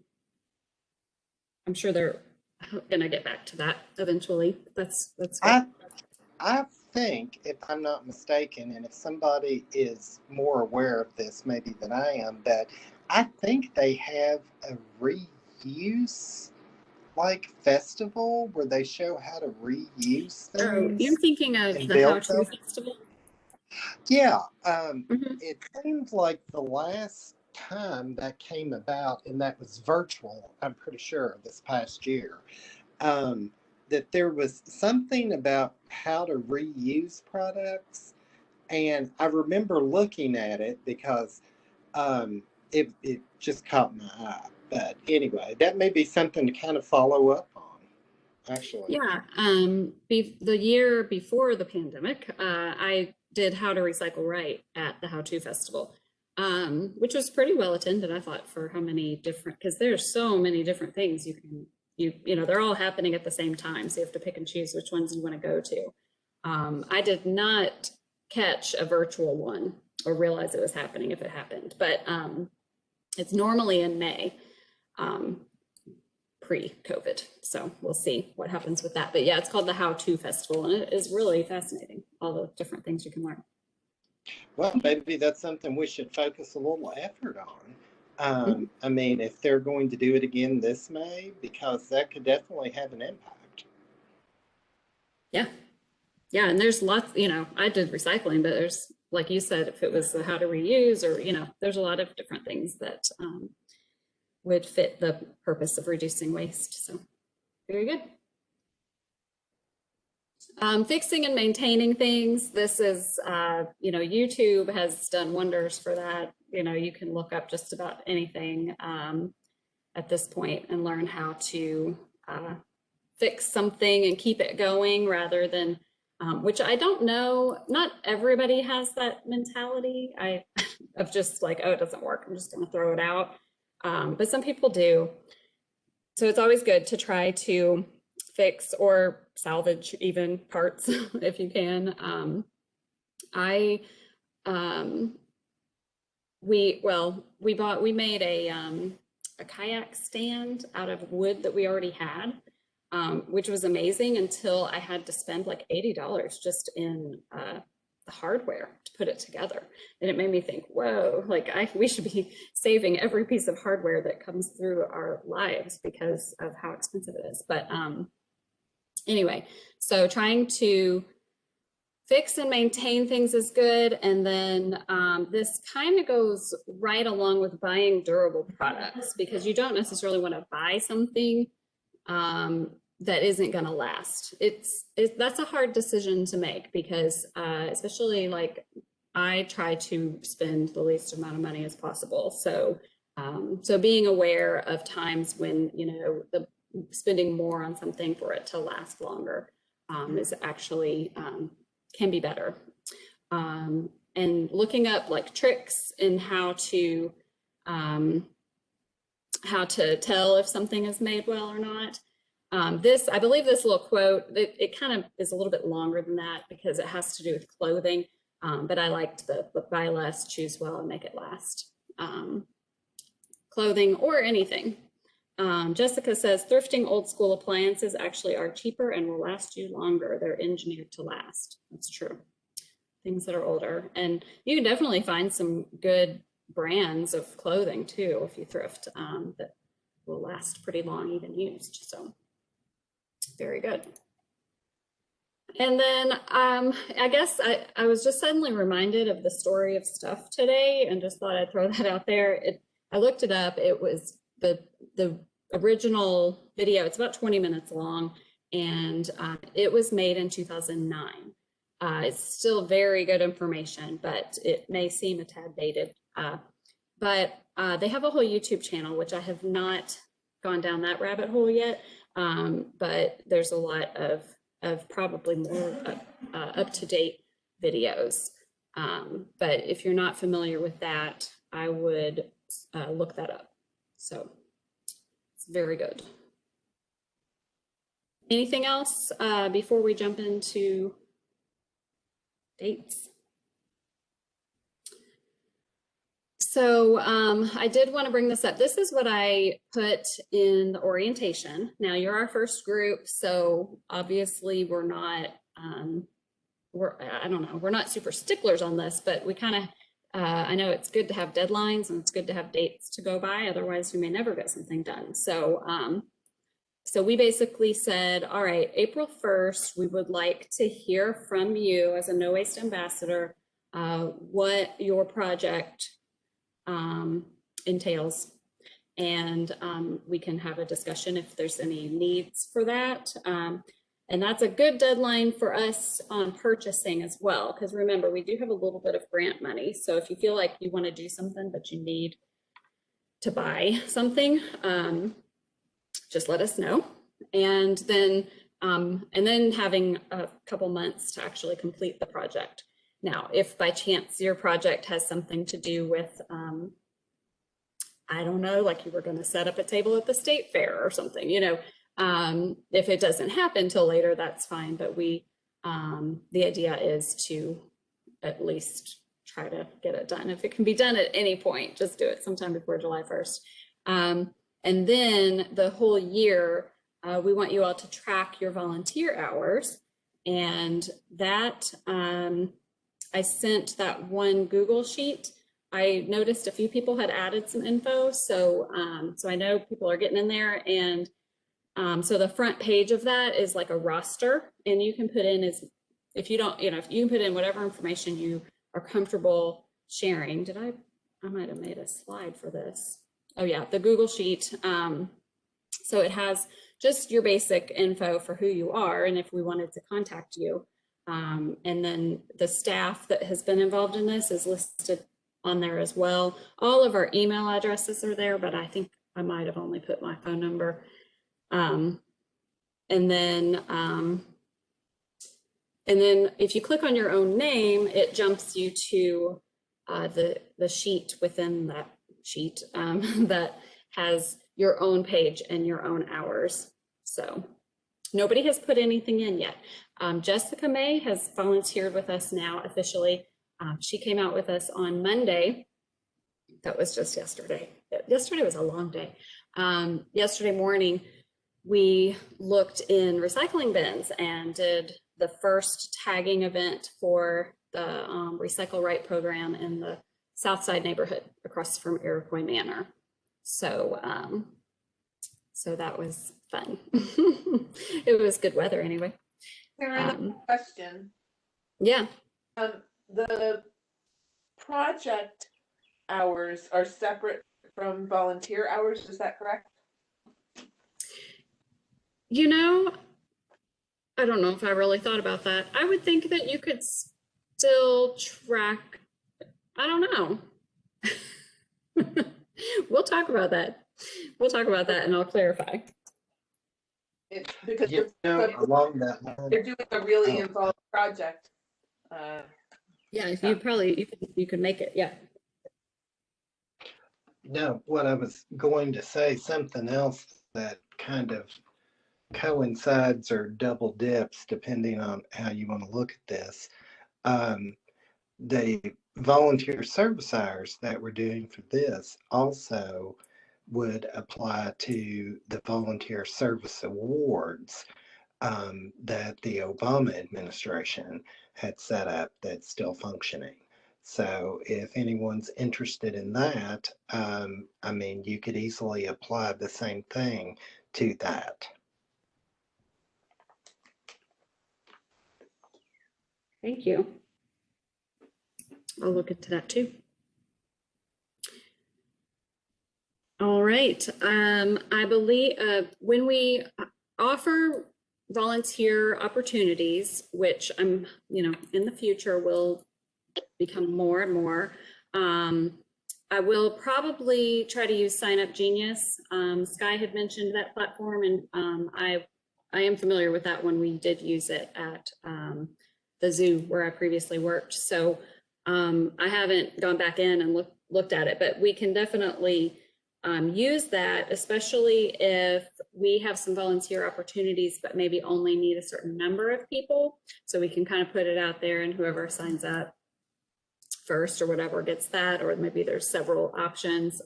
I'm sure they're gonna get back to that eventually. That's good. I think, if I'm not mistaken, and if somebody is more aware of this maybe than I am, that I think they have a reuse like festival where they show how to reuse Oh, you're things thinking of and the How build To them. Festival? Yeah, Hmm. it seems like the last time that came about, and that was virtual, I'm pretty sure, this past year, um, that there was something about how to reuse products. And I remember looking at it because it just caught my eye. But anyway, that may be something to kind of follow up on, actually. Yeah, the year before the pandemic, I did How to Recycle Right at the How To Festival, which was pretty well attended, I thought, for how many different, because there's so many different things you know, they're all happening at the same time, so you have to pick and choose which ones you want to go to. I did not catch a virtual one or realize it was happening if it happened, but it's normally in May. Um, Pre-COVID. So we'll see what happens with that. But yeah, it's called the How To Festival, and it is really fascinating, all the different things you can learn. Well, maybe that's something we should focus a little effort on. Mhm. I mean, if they're going to do it again this May, because that could definitely have an impact. Yeah. Yeah. And there's lots, you know, I did recycling, but there's, like you said, if it was the how to reuse or, you know, there's a lot of different things that would fit the purpose of reducing waste. So very good. Fixing and maintaining things. This is, you know, YouTube has done wonders for that. You know, you can look up just about anything at this point and learn how to fix something and keep it going rather than, which I don't know, not everybody has that mentality of just like, oh, it doesn't work, I'm just going to throw it out. But some people do. So it's always good to try to fix or salvage even parts if you can. I we made a kayak stand out of wood that we already had, which was amazing until I had to spend like $80 just in the hardware to put it together. And it made me think, whoa, like we should be saving every piece of hardware that comes through our lives because of how expensive it is. But anyway, so trying to fix and maintain things is good. And then this kind of goes right along with buying durable products because you don't necessarily want to buy something that isn't going to last. That's a hard decision to make because especially like I try to spend the least amount of money as possible. So so being aware of times when, you know, the spending more on something for it to last longer is actually can be better. And looking up like tricks in how to tell if something is made well or not. I believe this little quote, it kind of is a little bit longer than that because it has to do with clothing. But I liked the buy less, choose well, and make it last. Clothing or anything. Jessica says thrifting old school appliances actually are cheaper and will last you longer. They're engineered to last. That's true. Things that are older. And you can definitely find some good brands of clothing too if you thrift that will last pretty long even used. So very good. And then I guess I was just suddenly reminded of the story of stuff today and just thought I'd throw that out there. I looked it up. It was the original video. It's about 20 minutes long and it was made in 2009. It's still very good information, but it may seem a tad dated. But they have a whole YouTube channel, which I have not gone down that rabbit hole yet. But there's a lot of probably more up-to-date videos. But if you're not familiar with that, I would look that up. So it's very good. Anything else before we jump into dates? So I did want to bring this up. This is what I put in the orientation. Now you're our first group, so obviously we're not, I don't know, we're not super sticklers on this, but we kind of, I know it's good to have deadlines and it's good to have dates to go by. Otherwise, we may never get something done. So, so we basically said, all right, April 1st, we would like to hear from you as a No Waste Ambassador, what your project entails. And we can have a discussion if there's any needs for that. And that's a good deadline for us on purchasing as well, because remember, we do have a little bit of grant money. So if you feel like you want to do something, but you need to buy something, just let us know. And then having a couple months to actually complete the project. Now, if by chance your project has something to do with, I don't know, like you were going to set up a table at the state fair or something, you know, if it doesn't happen till later, that's fine. But we, the idea is to at least try to get it done. If it can be done at any point, just do it sometime before July 1st. And then the whole year, we want you all to track your volunteer hours. And that, I sent that one Google sheet. I noticed a few people had added some info. So, so I know people are getting in there, and so the front page of that is like a roster, and you can put in if you don't, you know, if you can put in whatever information you are comfortable sharing. I might have made a slide for this. Oh yeah, the Google sheet. So it has just your basic info for who you are and if we wanted to contact you. And then the staff that has been involved in this is listed on there as well. All of our email addresses are there, but I think I might have only put my phone number. And then if you click on your own name, it jumps you to the sheet within that sheet that has your own page and your own hours. So nobody has put anything in yet. Jessica May has volunteered with us now officially. She came out with us on Monday. That was just yesterday. Yesterday was a long day. Yesterday morning, we looked in recycling bins and did the first tagging event for the Recycle Right program in the Southside neighborhood across from Iroquois Manor. So, so that was fun. It was good weather anyway. Karen, question. Yeah. The project hours are separate from volunteer hours, is that correct? You know, I don't know if I really thought about that. I would think that you could still track, I don't know. We'll talk about that. We'll talk about that and I'll clarify. Because along that line, they're doing a really involved project. Yeah, you could make it, yeah. no, what I was going to say, something else that kind of coincides or double dips, depending on how you want to look at this. The volunteer service hours that we're doing for this also would apply to the volunteer service awards that the Obama administration had set up that's still functioning. So if anyone's interested in that, I mean, you could easily apply the same thing to that. Thank you. I'll look into that too. All right. I believe when we offer volunteer opportunities, which I'm, you know, in the future will become more and more, I will probably try to use Sign Up Genius. Sky had mentioned that platform, and I am familiar with that one. We did use it at the zoo where I previously worked. So I haven't gone back in and looked at it, but we can definitely use that, especially if we have some volunteer opportunities, but maybe only need a certain number of people. So we can kind of put it out there, and whoever signs up first or whatever gets that, or maybe there's several options.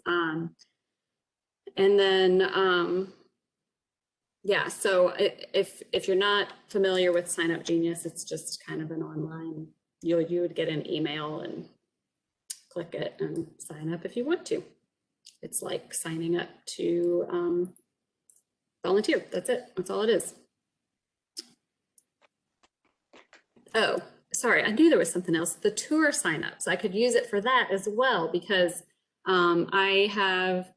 And then, yeah, so if you're not familiar with Sign Up Genius, it's just kind of an online, you would get an email and click it and sign up if you want to. It's like signing up to volunteer. That's it. That's all it is. Oh, sorry. I knew there was something else. The tour signups. I could use it for that as well, because I have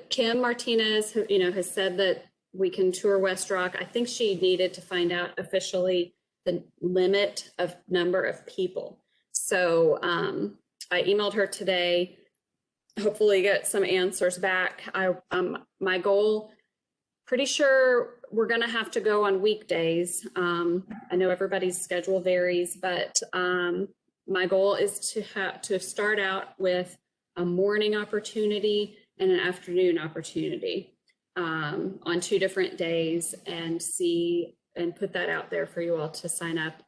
Kim Martinez, who, has said that we can tour West Rock. I think she needed to find out officially the limit of number of people. So I emailed her today, hopefully get some answers back. My goal, pretty sure we're gonna have to go on weekdays. I know everybody's schedule varies, but my goal is to start out with a morning opportunity and an afternoon opportunity on 2 different days, and put that out there for you all to sign up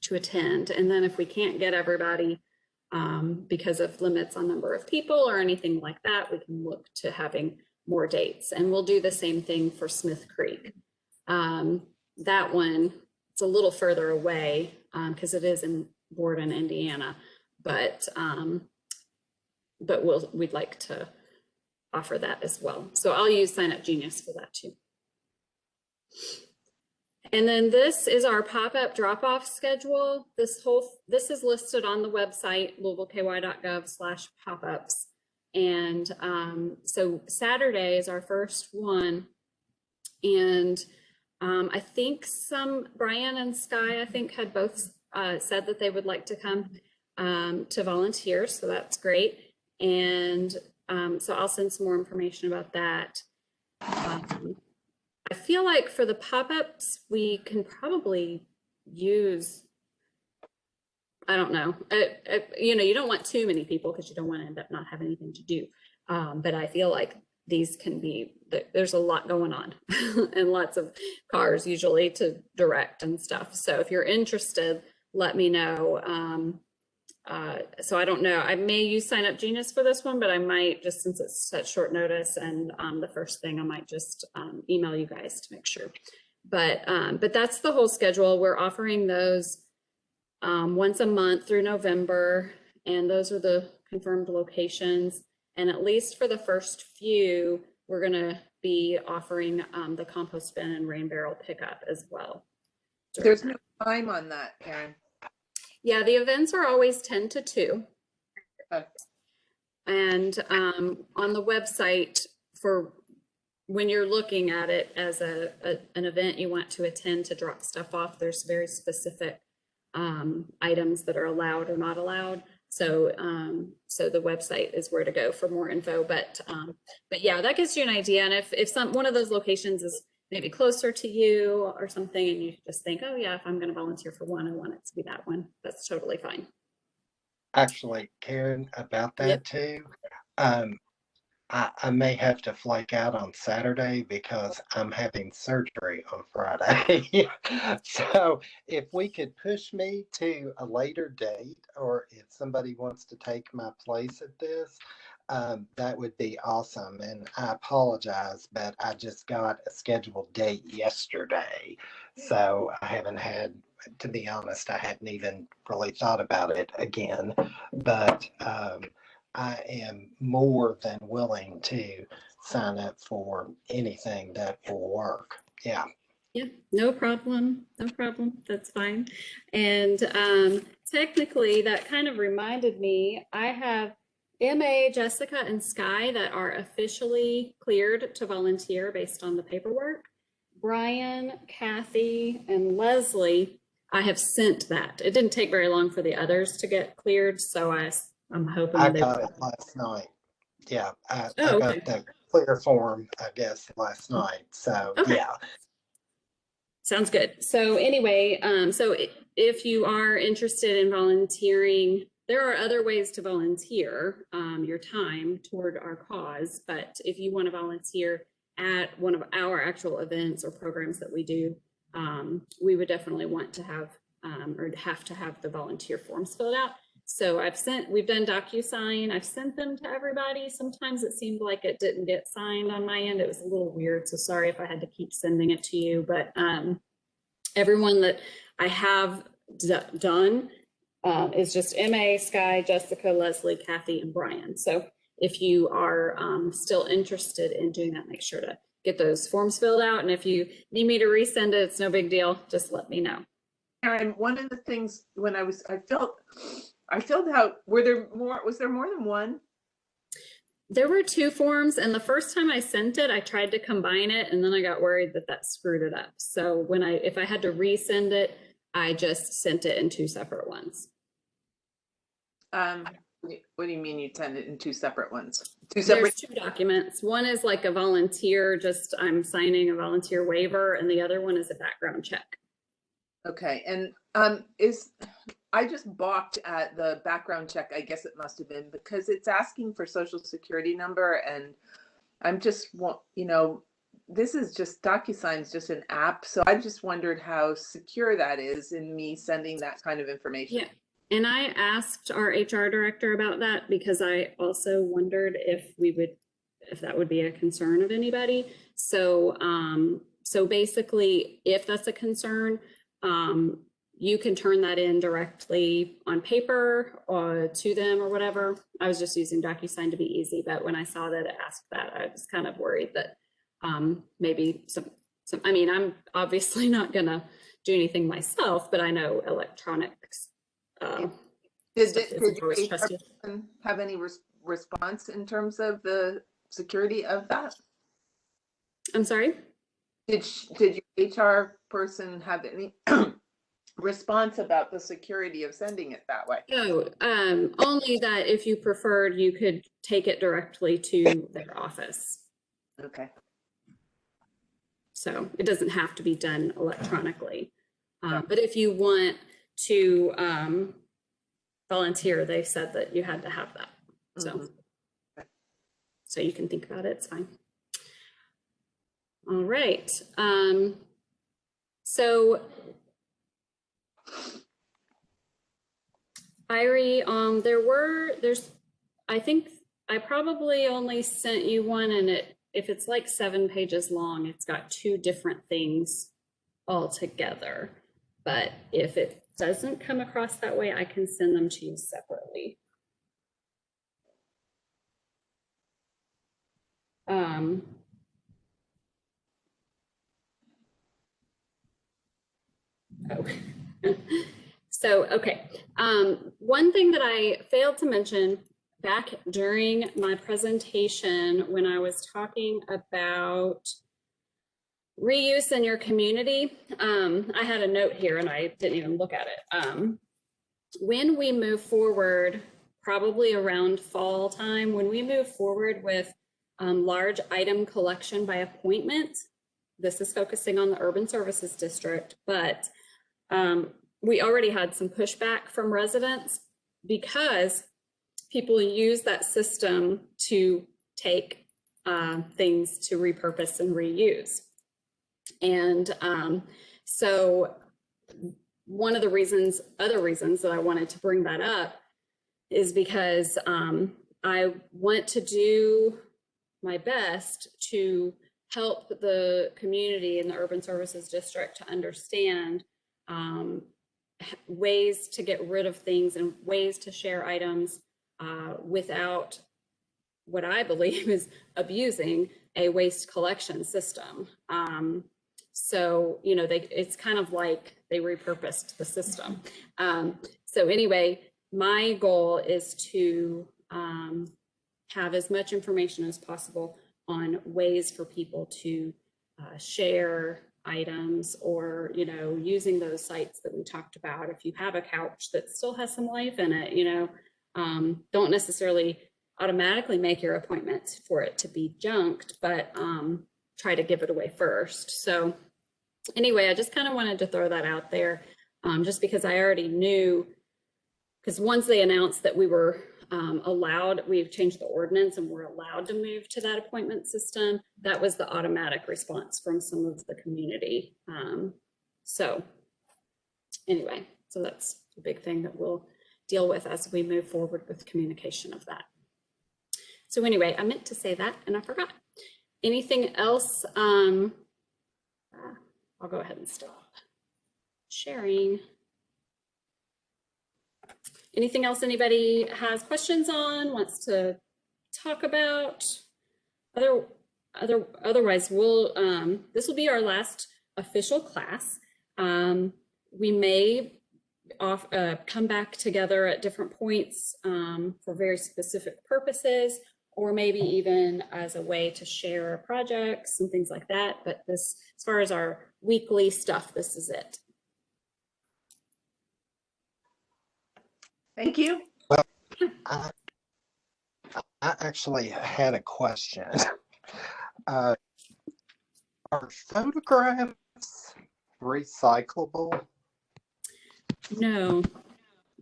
to attend. And then if we can't get everybody because of limits on number of people or anything like that, we can look to having more dates. And we'll do the same thing for Smith Creek. That one, it's a little further away because it is in Borden, Indiana, but we'd like to offer that as well. So I'll use Sign Up Genius for that too. And then this is our pop-up drop-off schedule. This is listed on the website, louisvilleky.gov/pop-ups. And so Saturday is our first one. And I think Brian and Sky, I think, had both said that they would like to come to volunteer. So that's great. And so I'll send some more information about that. I feel like for the pop-ups, we can probably use, I don't know, you don't want too many people because you don't want to end up not having anything to do. But I feel like these can be, there's a lot going on and lots of cars usually to direct and stuff. So if you're interested, let me know. So I don't know, I may use Sign Up Genius for this one, but I might, just since it's such short notice, and the first thing I might just email you guys to make sure. But that's the whole schedule. We're offering those once a month through November, and those are the confirmed locations. And at least for the first few, we're gonna be offering the compost bin and rain barrel pickup as well. There's no time on that, Karen. Yeah, the events are always 10 to 2. Okay. And on the website, for when you're looking at it as an event you want to attend to drop stuff off, there's very specific items that are allowed or not allowed. So so the website is where to go for more info. But yeah, that gives you an idea. And if one of those locations is maybe closer to you or something, and you just think, oh yeah, if I'm going to volunteer for one, I want it to be that one, that's totally fine. Actually, Karen, about that Yep. too, I may have to flake out on Saturday because I'm having surgery on Friday. So if we could push me to a later date, or if somebody wants to take my place at this, that would be awesome. And I apologize, but I just got a scheduled date yesterday. So I haven't had, to be honest, I hadn't even really thought about it again. But I am more than willing to sign up for anything that will work. Yeah. Yeah, no problem. No problem. That's fine. And technically, that kind of reminded me, I have MA, Jessica, and Sky that are officially cleared to volunteer based on the paperwork. Brian, Kathy, and Leslie, I have sent that. It didn't take very long for the others to get cleared, so I'm hoping I they got it last night. Yeah, I Oh, got okay. the clear form, I guess, last night. So Okay. yeah. Sounds good. So anyway, so if you are interested in volunteering, there are other ways to volunteer your time toward our cause. But if you want to volunteer at one of our actual events or programs that we do, we would definitely want to have or have to have the volunteer forms filled out. So we've done DocuSign. I've sent them to everybody. Sometimes it seemed like it didn't get signed on my end. It was a little weird. So sorry if I had to keep sending it to you, but everyone that I have done is just MA, Sky, Jessica, Leslie, Kathy, and Brian. So if you are still interested in doing that, make sure to get those forms filled out. And if you need me to resend it, it's no big deal. Just let me know. And one of the things when I filled out, was there more than one? There were 2 forms, and the first time I sent it, I tried to combine it, and then I got worried that screwed it up. So if I had to resend it, I just sent it in 2 separate ones. What do you mean you send it in 2 separate ones? There's 2 documents. One is like a volunteer, just I'm signing a volunteer waiver, and the other one is a background check. Okay, and I just balked at the background check, I guess it must have been, because it's asking for social security number, and I'm just, this is just, DocuSign's just an app, so I just wondered how secure that is in me sending that kind of information. Yeah, and I asked our HR director about that because I also wondered if that would be a concern of anybody. So, so basically, if that's a concern, you can turn that in directly on paper or to them or whatever. I was just using DocuSign to be easy, but when I saw that it asked that, I was kind of worried that maybe I mean, I'm obviously not gonna do anything myself, but I know electronics. Did your HR person have any response in terms of the security of that? I'm sorry? Did your HR person have any response about the security of sending it that way? No, only that if you preferred, you could take it directly to their office. Okay. So it doesn't have to be done electronically. But if you want to volunteer, they said that you had to have that. So, so you can think about it, it's fine. All right. So Irie, I think I probably only sent you one, and if it's like 7 pages long, it's got 2 different things all together. But if it doesn't come across that way, I can send them to you separately. So, okay. One thing that I failed to mention back during my presentation when I was talking about reuse in your community, I had a note here and I didn't even look at it. When we move forward, probably around fall time, when we move forward with large item collection by appointment, this is focusing on the Urban Services District, but we already had some pushback from residents because people use that system to take things to repurpose and reuse. And so one of the other reasons that I wanted to bring that up is because I want to do my best to help the community in the Urban Services District to understand ways to get rid of things and ways to share items without what I believe is abusing a waste collection system. So, you know, it's kind of like they repurposed the system. So anyway, my goal is to have as much information as possible on ways for people to share items, or, you know, using those sites that we talked about. If you have a couch that still has some life in it, you know, don't necessarily automatically make your appointment for it to be junked, but try to give it away first. So anyway, I just kind of wanted to throw that out there, just because I already knew, because once they announced that we were we've changed the ordinance and we're allowed to move to that appointment system, that was the automatic response from some of the community. So anyway, So that's a big thing that we'll deal with as we move forward with communication of that. So anyway, I meant to say that and I forgot. Anything else? I'll go ahead and stop sharing. Anything else anybody has questions on, wants to talk about? Otherwise, we'll this will be our last official class. We may come back together at different points for very specific purposes, or maybe even as a way to share projects and things like that. But this, as far as our weekly stuff, this is it. Thank you. Well, I actually had a question. Are photographs recyclable? No,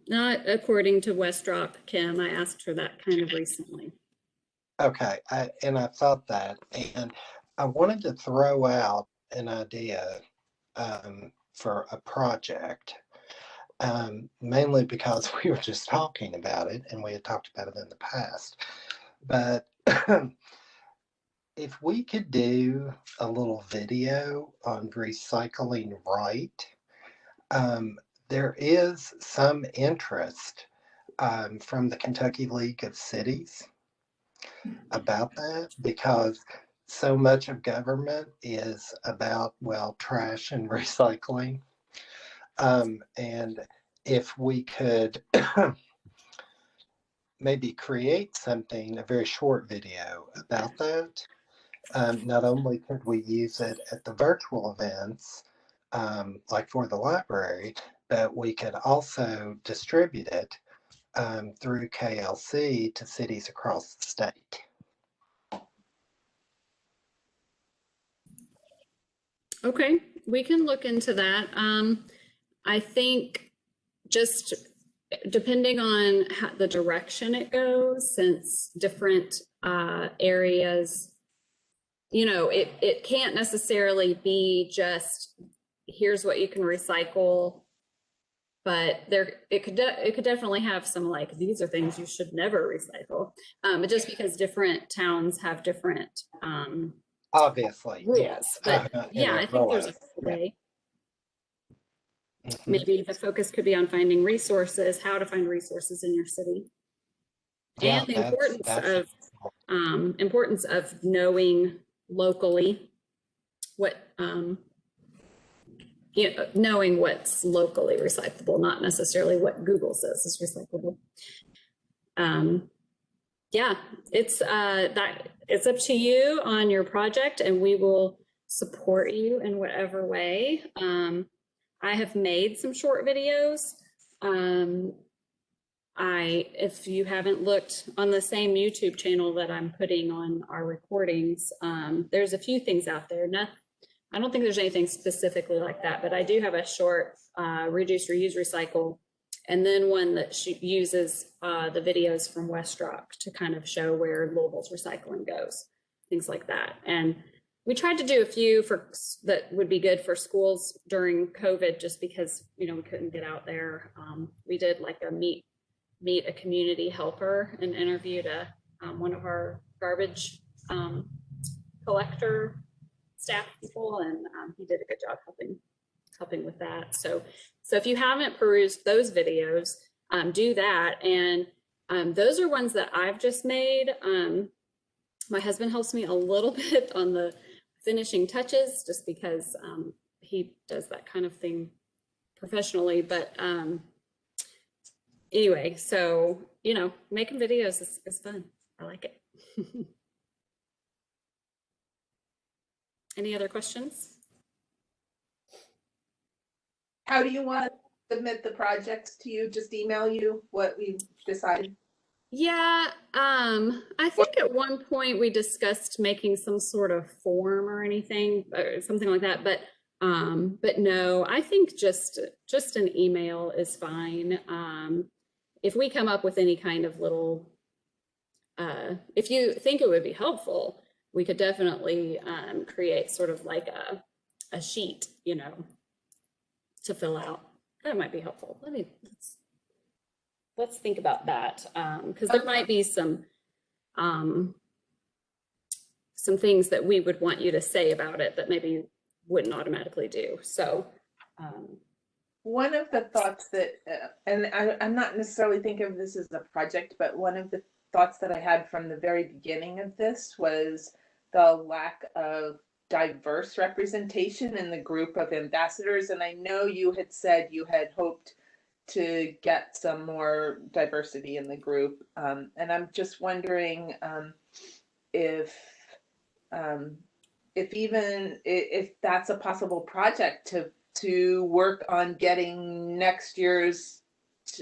not according to Westrock, Kim. I asked her that kind of recently. Okay, and I thought that, and I wanted to throw out an idea for a project, mainly because we were just talking about it, and we had talked about it in the past. But if we could do a little video on recycling right, there is some interest from the Kentucky League of Cities about that, because so much of government is about, well, trash and recycling. And if we could maybe create something, a very short video about that, not only could we use it at the virtual events, like for the library, but we could also distribute it through KLC to cities across the state. Okay, we can look into that. I think just depending on the direction it goes, since different areas, you know, it can't necessarily be just here's what you can recycle, but it could definitely have some, like, these are things you should never recycle. But just because different towns have different Obviously, rules. yes. But yeah, I think there's a way. Mm-hmm. Maybe the focus could be on finding resources, how to find resources in your city, Yeah, and the importance of knowing locally what knowing what's locally recyclable, not necessarily what Google says is recyclable. Yeah, it's up to you on your project, and we will support you in whatever way. I have made some short videos. If you haven't looked on the same YouTube channel that I'm putting on our recordings, there's a few things out there. I don't think there's anything specifically like that, but I do have a short reduce, reuse, recycle, and then one that uses the videos from Westrock to kind of show where Louisville's recycling goes, things like that. And we tried to do a few that would be good for schools during COVID, just because, you know, we couldn't get out there. We did like a meet a community helper and interviewed one of our garbage collector staff people, and he did a good job helping with that. So if you haven't perused those videos, do that. And those are ones that I've just made. My husband helps me a little bit on the finishing touches, just because he does that kind of thing professionally. But anyway, so, you know, making videos is fun. I like it. Any other questions? How do you want to submit the projects to you? Just email you what we decided? Yeah, I think at one point we discussed making some sort of form or anything, or something like that. But no, I think just an email is fine. If we come up with any kind of little, if you think it would be helpful, we could definitely create sort of like a sheet, you know, to fill out. that might be helpful. Let's think about that, because there might be um, some things that we would want you to say about it that maybe you wouldn't automatically do. So, one of the thoughts that, I'm not necessarily thinking of this as a project, but one of the thoughts that I had from the very beginning of this was the lack of diverse representation in the group of ambassadors. And I know you had said you had hoped to get some more diversity in the group. And I'm just wondering if that's a possible project to work on getting next year's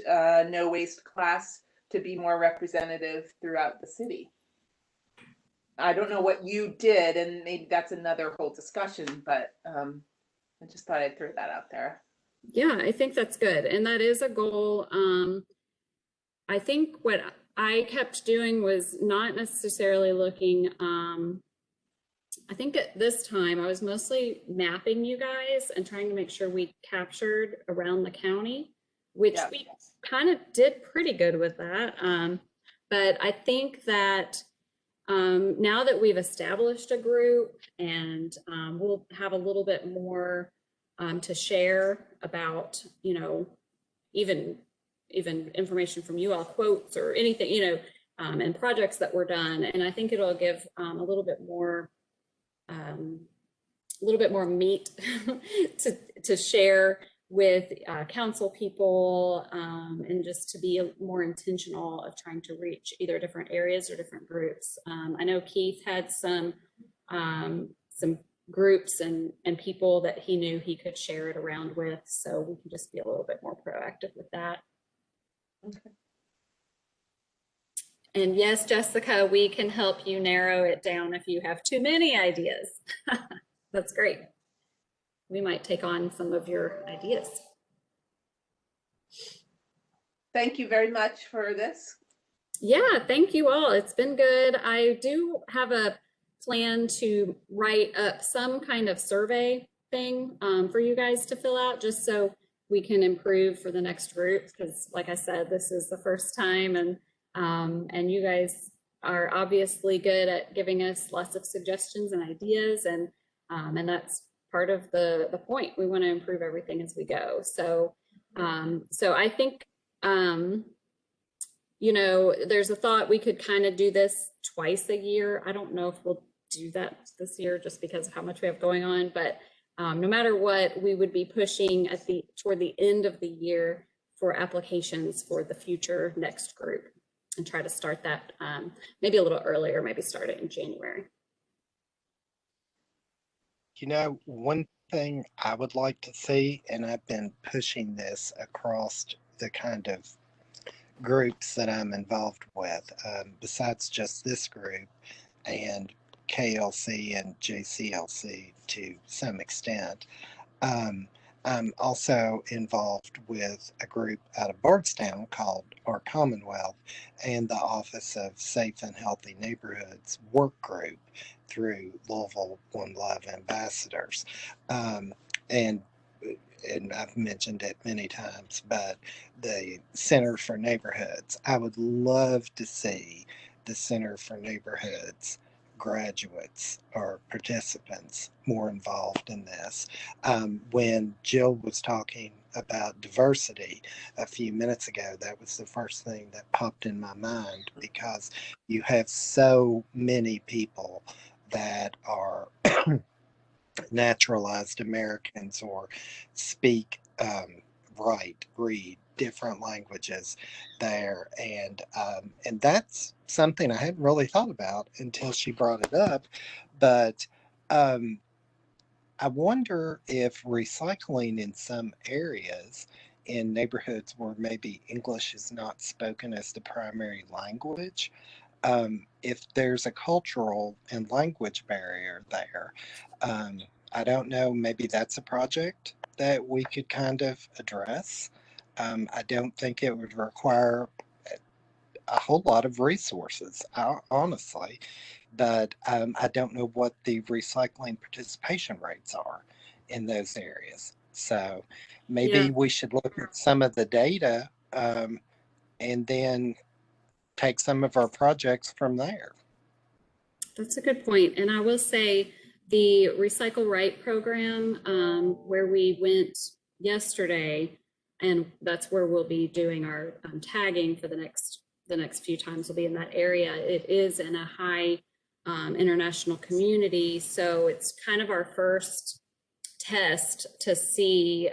no waste class to be more representative throughout the city. I don't know what you did, and maybe that's another whole discussion, but I just thought I'd throw that out there. yeah, I think that's good. And that is a goal. I think what I kept doing was not necessarily looking, I think at this time I was mostly mapping you guys and trying to make sure we captured around the county, which Yeah. we kind of did pretty good with that. But I think that now that we've established a group and we'll have a little bit more to share about, you know, even information from you all, quotes or anything, you know, and projects that were done. And I think it'll give a little bit more meat to share with council people and just to be more intentional of trying to reach either different areas or different groups. I know Keith had some groups and people that he knew he could share it around with, so we can just be a little bit more proactive with that. Okay. And yes, Jessica, we can help you narrow it down if you have too many ideas. That's great. We might take on some of your ideas. Thank you very much for this. Yeah, thank you all. It's been good. I do have a plan to write up some kind of survey thing for you guys to fill out, just so we can improve for the next group. Because like I said, this is the first time, and you guys are obviously good at giving us lots of suggestions and ideas, and that's part of the point. We want to improve everything as we go. So I think you know, there's a thought we could kind of do this twice a year. I don't know if we'll do that this year just because of how much we have going on, but no matter what, we would be pushing toward the end of the year for applications for the future next group and try to start that maybe a little earlier, maybe start it in January. You know, one thing I would like to see, and I've been pushing this across the kind of groups that I'm involved with, besides just this group and KLC and JCLC to some extent. I'm also involved with a group out of Bardstown called Our Commonwealth and the Office of Safe and Healthy Neighborhoods work group through Louisville One Love Ambassadors. And I've mentioned it many times, but the Center for Neighborhoods, I would love to see the Center for Neighborhoods graduates or participants more involved in this. When Jill was talking about diversity a few minutes ago, that was the first thing that popped in my mind, because you have so many people that are naturalized Americans or speak, write, read different languages there, and that's something I hadn't really thought about until she brought it up. But I wonder if recycling in some areas in neighborhoods where maybe English is not spoken as the primary language, if there's a cultural and language barrier there. I don't know, maybe that's a project that we could kind of address. I don't think it would require a whole lot of resources, honestly, but I don't know what the recycling participation rates are in those areas. So Yeah. maybe we should look at some of the data, and then take some of our projects from there. That's a good point. And I will say the Recycle Right program, where we went yesterday, and that's where we'll be doing our tagging for the next few times we'll be in that area. It is in a high international community. So it's kind of our first test to see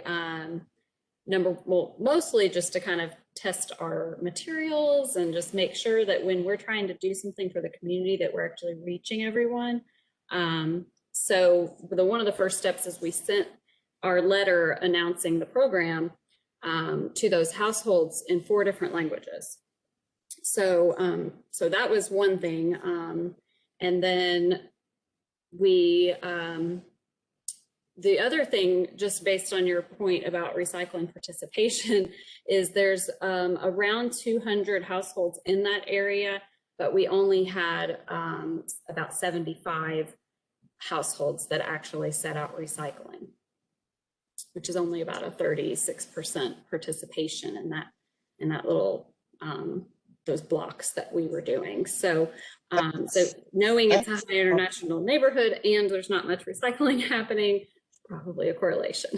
mostly just to kind of test our materials and just make sure that when we're trying to do something for the community that we're actually reaching everyone. So one of the first steps is we sent our letter announcing the program to those households in 4 different languages. So so that was one thing. And then we the other thing, just based on your point about recycling participation, is there's around 200 households in that area, but we only had about 75 households that actually set out recycling, which is only about a 36% participation in that little those blocks that we were doing. So so knowing it's a high international neighborhood and there's not much recycling happening, probably a correlation.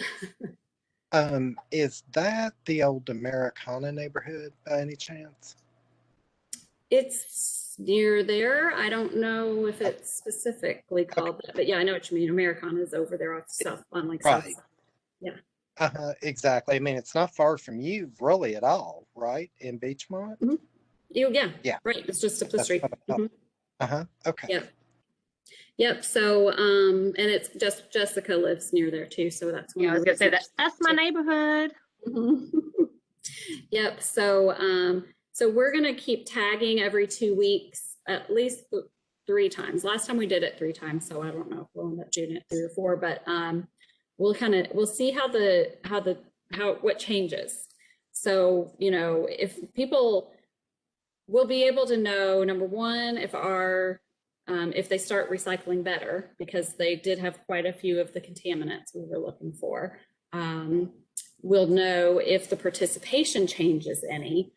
Is that the old Americana neighborhood by any chance? It's near there. I don't know if it's specifically called that, but yeah, I know what you mean. Americana is over there off south on like Right. south. Yeah. Exactly. I mean, it's not far from you really at all, right? In Beachmont? Mm-hmm. Yeah. Yeah. Right. It's just up the That's street. what I thought. Okay. Yep. Yep. So, and it's just Jessica lives near there too. So that's one Yeah, I was of gonna the say that's my neighborhood. Yep. So, so we're gonna keep tagging every 2 weeks, at least 3 times. Last time we did it 3 times, so I don't know if we'll end up doing it 3 or 4, but we'll see what changes. So, you know, if people will be able to know, number one, if they start recycling better, because they did have quite a few of the contaminants we were looking for. We'll know if the participation changes any.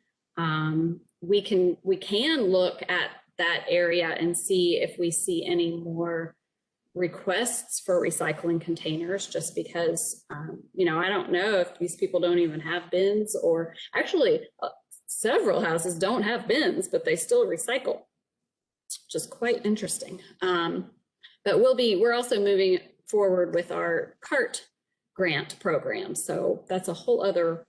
We can look at that area and see if we see any more requests for recycling containers, just because, you know, I don't know if these people don't even have bins, or actually several houses don't have bins, but they still recycle, which is quite interesting. But we're also moving forward with our CART grant program. So that's a whole other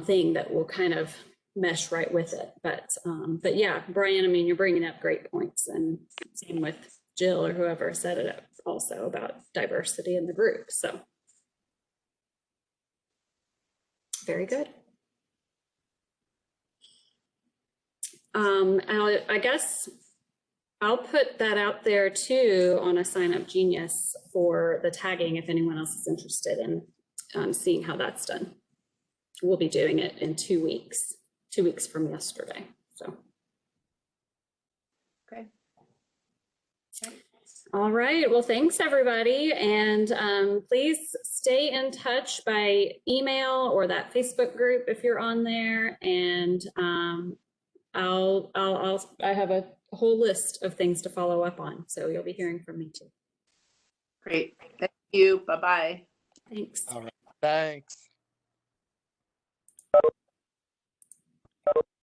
thing that will kind of mesh right with it. But yeah, Brian, I mean, you're bringing up great points, and same with Jill or whoever said it also about diversity in the group. So very good. I guess I'll put that out there too on a Sign Up Genius for the tagging if anyone else is interested in seeing how that's done. We'll be doing it in 2 weeks, 2 weeks from yesterday. So. Okay. All right. Well, thanks everybody. And please stay in touch by email or that Facebook group if you're on there. And I have a whole list of things to follow up on. So you'll be hearing from me too. Great. Thank you. Bye-bye. Thanks. All right. Thanks.